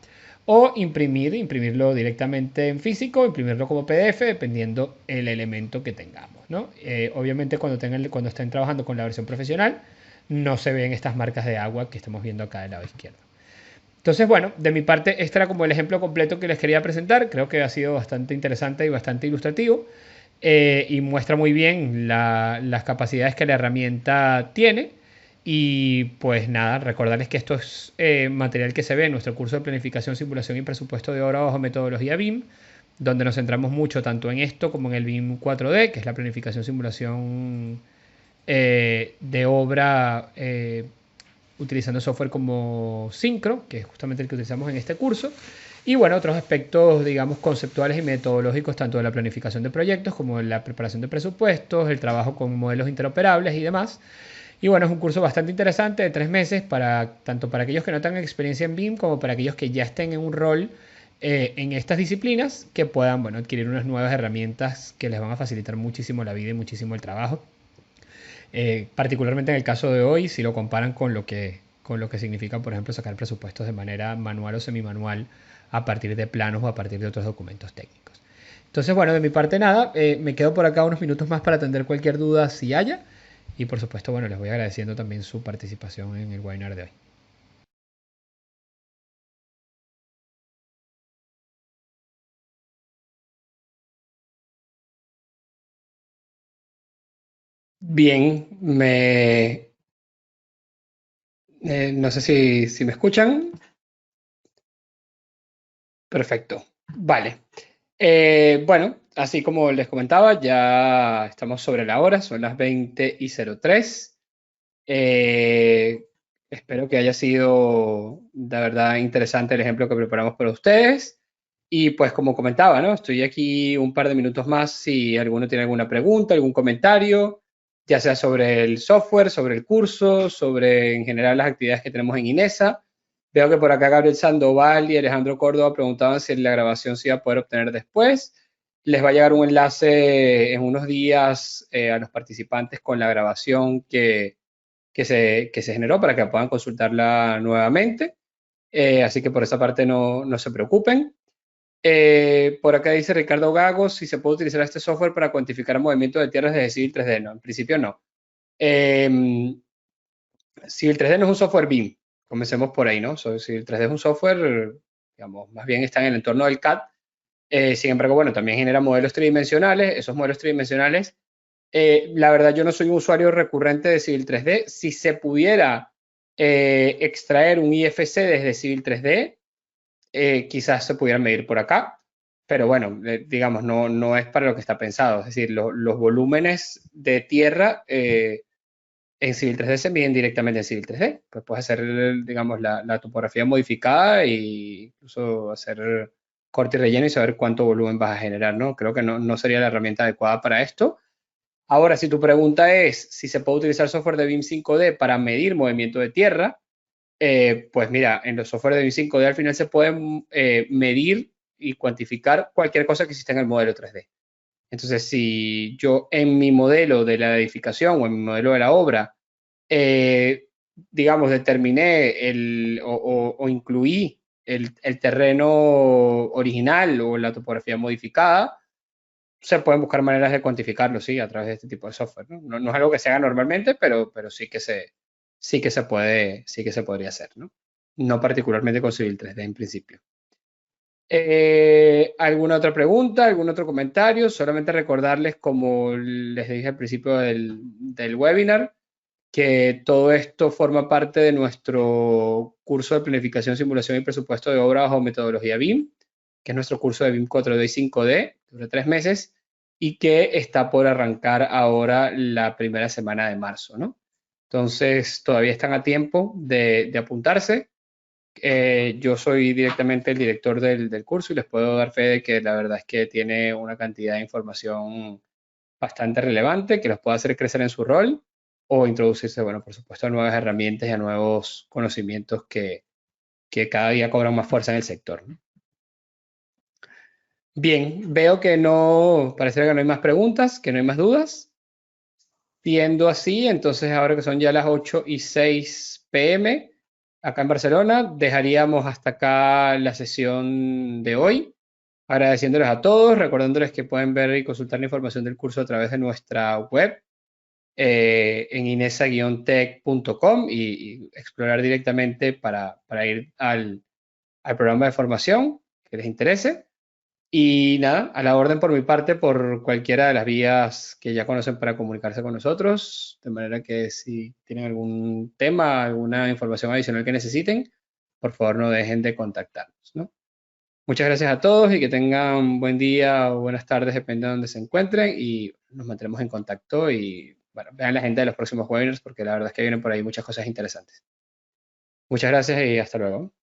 o imprimirlo directamente en físico, imprimirlo como PDF, dependiendo el elemento que tengamos, ¿no? Obviamente cuando estén trabajando con la versión profesional, no se ven estas marcas de agua que estamos viendo acá del lado izquierdo. Entonces, bueno, de mi parte, este era como el ejemplo completo que les quería presentar. Creo que ha sido bastante interesante y bastante ilustrativo. Y muestra muy bien las capacidades que la herramienta tiene. Y pues nada, recordarles que esto es material que se ve en nuestro curso de planificación, simulación y presupuesto de obra bajo metodología BIM, donde nos centramos mucho tanto en esto como en el BIM 4D, que es la planificación, simulación de obra utilizando software como Syncro, que es justamente el que utilizamos en este curso. Y bueno, otros aspectos, digamos, conceptuales y metodológicos, tanto de la planificación de proyectos como de la preparación de presupuestos, el trabajo con modelos interoperables y demás. Y bueno, es un curso bastante interesante de 3 meses, tanto para aquellos que no tengan experiencia en BIM como para aquellos que ya estén en un rol en estas disciplinas, que puedan, bueno, adquirir unas nuevas herramientas que les van a facilitar muchísimo la vida y muchísimo el trabajo. Particularmente en el caso de hoy, si lo comparan con lo que significa, por ejemplo, sacar presupuestos de manera manual o semimanual a partir de planos o a partir de otros documentos técnicos. Entonces, bueno, de mi parte nada, me quedo por acá unos minutos más para atender cualquier duda si haya. Y por supuesto, bueno, les voy agradeciendo también su participación en el webinar de hoy. Bien, no sé si me escuchan. Perfecto. Vale. Bueno, así como les comentaba, ya estamos sobre la hora, son las 20:03. Espero que haya sido de verdad interesante el ejemplo que preparamos para ustedes. Y pues como comentaba, ¿no? Estoy aquí un par de minutos más si alguno tiene alguna pregunta, algún comentario, ya sea sobre el software, sobre el curso, sobre en general las actividades que tenemos en INESA. Veo que por acá Gabriel Sandoval y Alejandro Córdoba preguntaban si la grabación se iba a poder obtener después. Les va a llegar un enlace en unos días a los participantes con la grabación que se generó para que puedan consultarla nuevamente. Así que por esa parte no se preocupen. Por acá dice Ricardo Gago si se puede utilizar este software para cuantificar el movimiento de tierras desde Civil 3D. No, en principio no. Civil 3D no es un software BIM. Comencemos por ahí, ¿no? Civil 3D es un software, digamos, más bien está en el entorno del CAD. Sin embargo, bueno, también genera modelos tridimensionales. Esos modelos tridimensionales, la verdad, yo no soy un usuario recurrente de Civil 3D. Si se pudiera extraer un IFC desde Civil 3D, quizás se pudieran medir por acá, pero bueno, digamos, no es para lo que está pensado. Es decir, los volúmenes de tierra en Civil 3D se miden directamente en Civil 3D. Pues puedes hacer, digamos, la topografía modificada e incluso hacer corte y relleno y saber cuánto volumen vas a generar, ¿no? Creo que no sería la herramienta adecuada para esto. Ahora, si tu pregunta es si se puede utilizar software de BIM 5D para medir movimiento de tierra, pues mira, en los software de BIM 5D al final se puede medir y cuantificar cualquier cosa que exista en el modelo 3D. Entonces, si yo en mi modelo de la edificación o en mi modelo de la obra, digamos, determiné o incluí el terreno original o la topografía modificada, se pueden buscar maneras de cuantificarlo, sí, a través de este tipo de software, ¿no? No es algo que se haga normalmente, pero sí que se podría hacer, ¿no? No particularmente con Civil 3D en principio. ¿Alguna otra pregunta? ¿Algún otro comentario? Solamente recordarles, como les dije al principio del webinar, que todo esto forma parte de nuestro curso de planificación, simulación y presupuesto de obra bajo metodología BIM, que es nuestro curso de BIM 4D y 5D, dura 3 meses, y que está por arrancar ahora la primera semana de marzo, ¿no? Entonces, todavía están a tiempo de apuntarse. Yo soy directamente el director del curso y les puedo dar fe de que la verdad es que tiene una cantidad de información bastante relevante que los puede hacer crecer en su rol o introducirse, bueno, por supuesto, a nuevas herramientas y a nuevos conocimientos que cada día cobran más fuerza en el sector, ¿no? Bien, veo que no, parece que no hay más preguntas, que no hay más dudas. Siendo así, entonces ahora que son ya las 8:06 p.m. acá en Barcelona, dejaríamos hasta acá la sesión de hoy, agradeciéndoles a todos, recordándoles que pueden ver y consultar la información del curso a través de nuestra web en inesa-tech.com y explorar directamente para ir al programa de formación que les interese. Y nada, a la orden por mi parte, por cualquiera de las vías que ya conocen para comunicarse con nosotros, de manera que si tienen algún tema, alguna información adicional que necesiten, por favor no dejen de contactarnos, ¿no? Muchas gracias a todos y que tengan buen día o buenas tardes, depende de donde se encuentren, y nos mantendremos en contacto y bueno, vean la agenda de los próximos webinars porque la verdad es que vienen por ahí muchas cosas interesantes. Muchas gracias y hasta luego.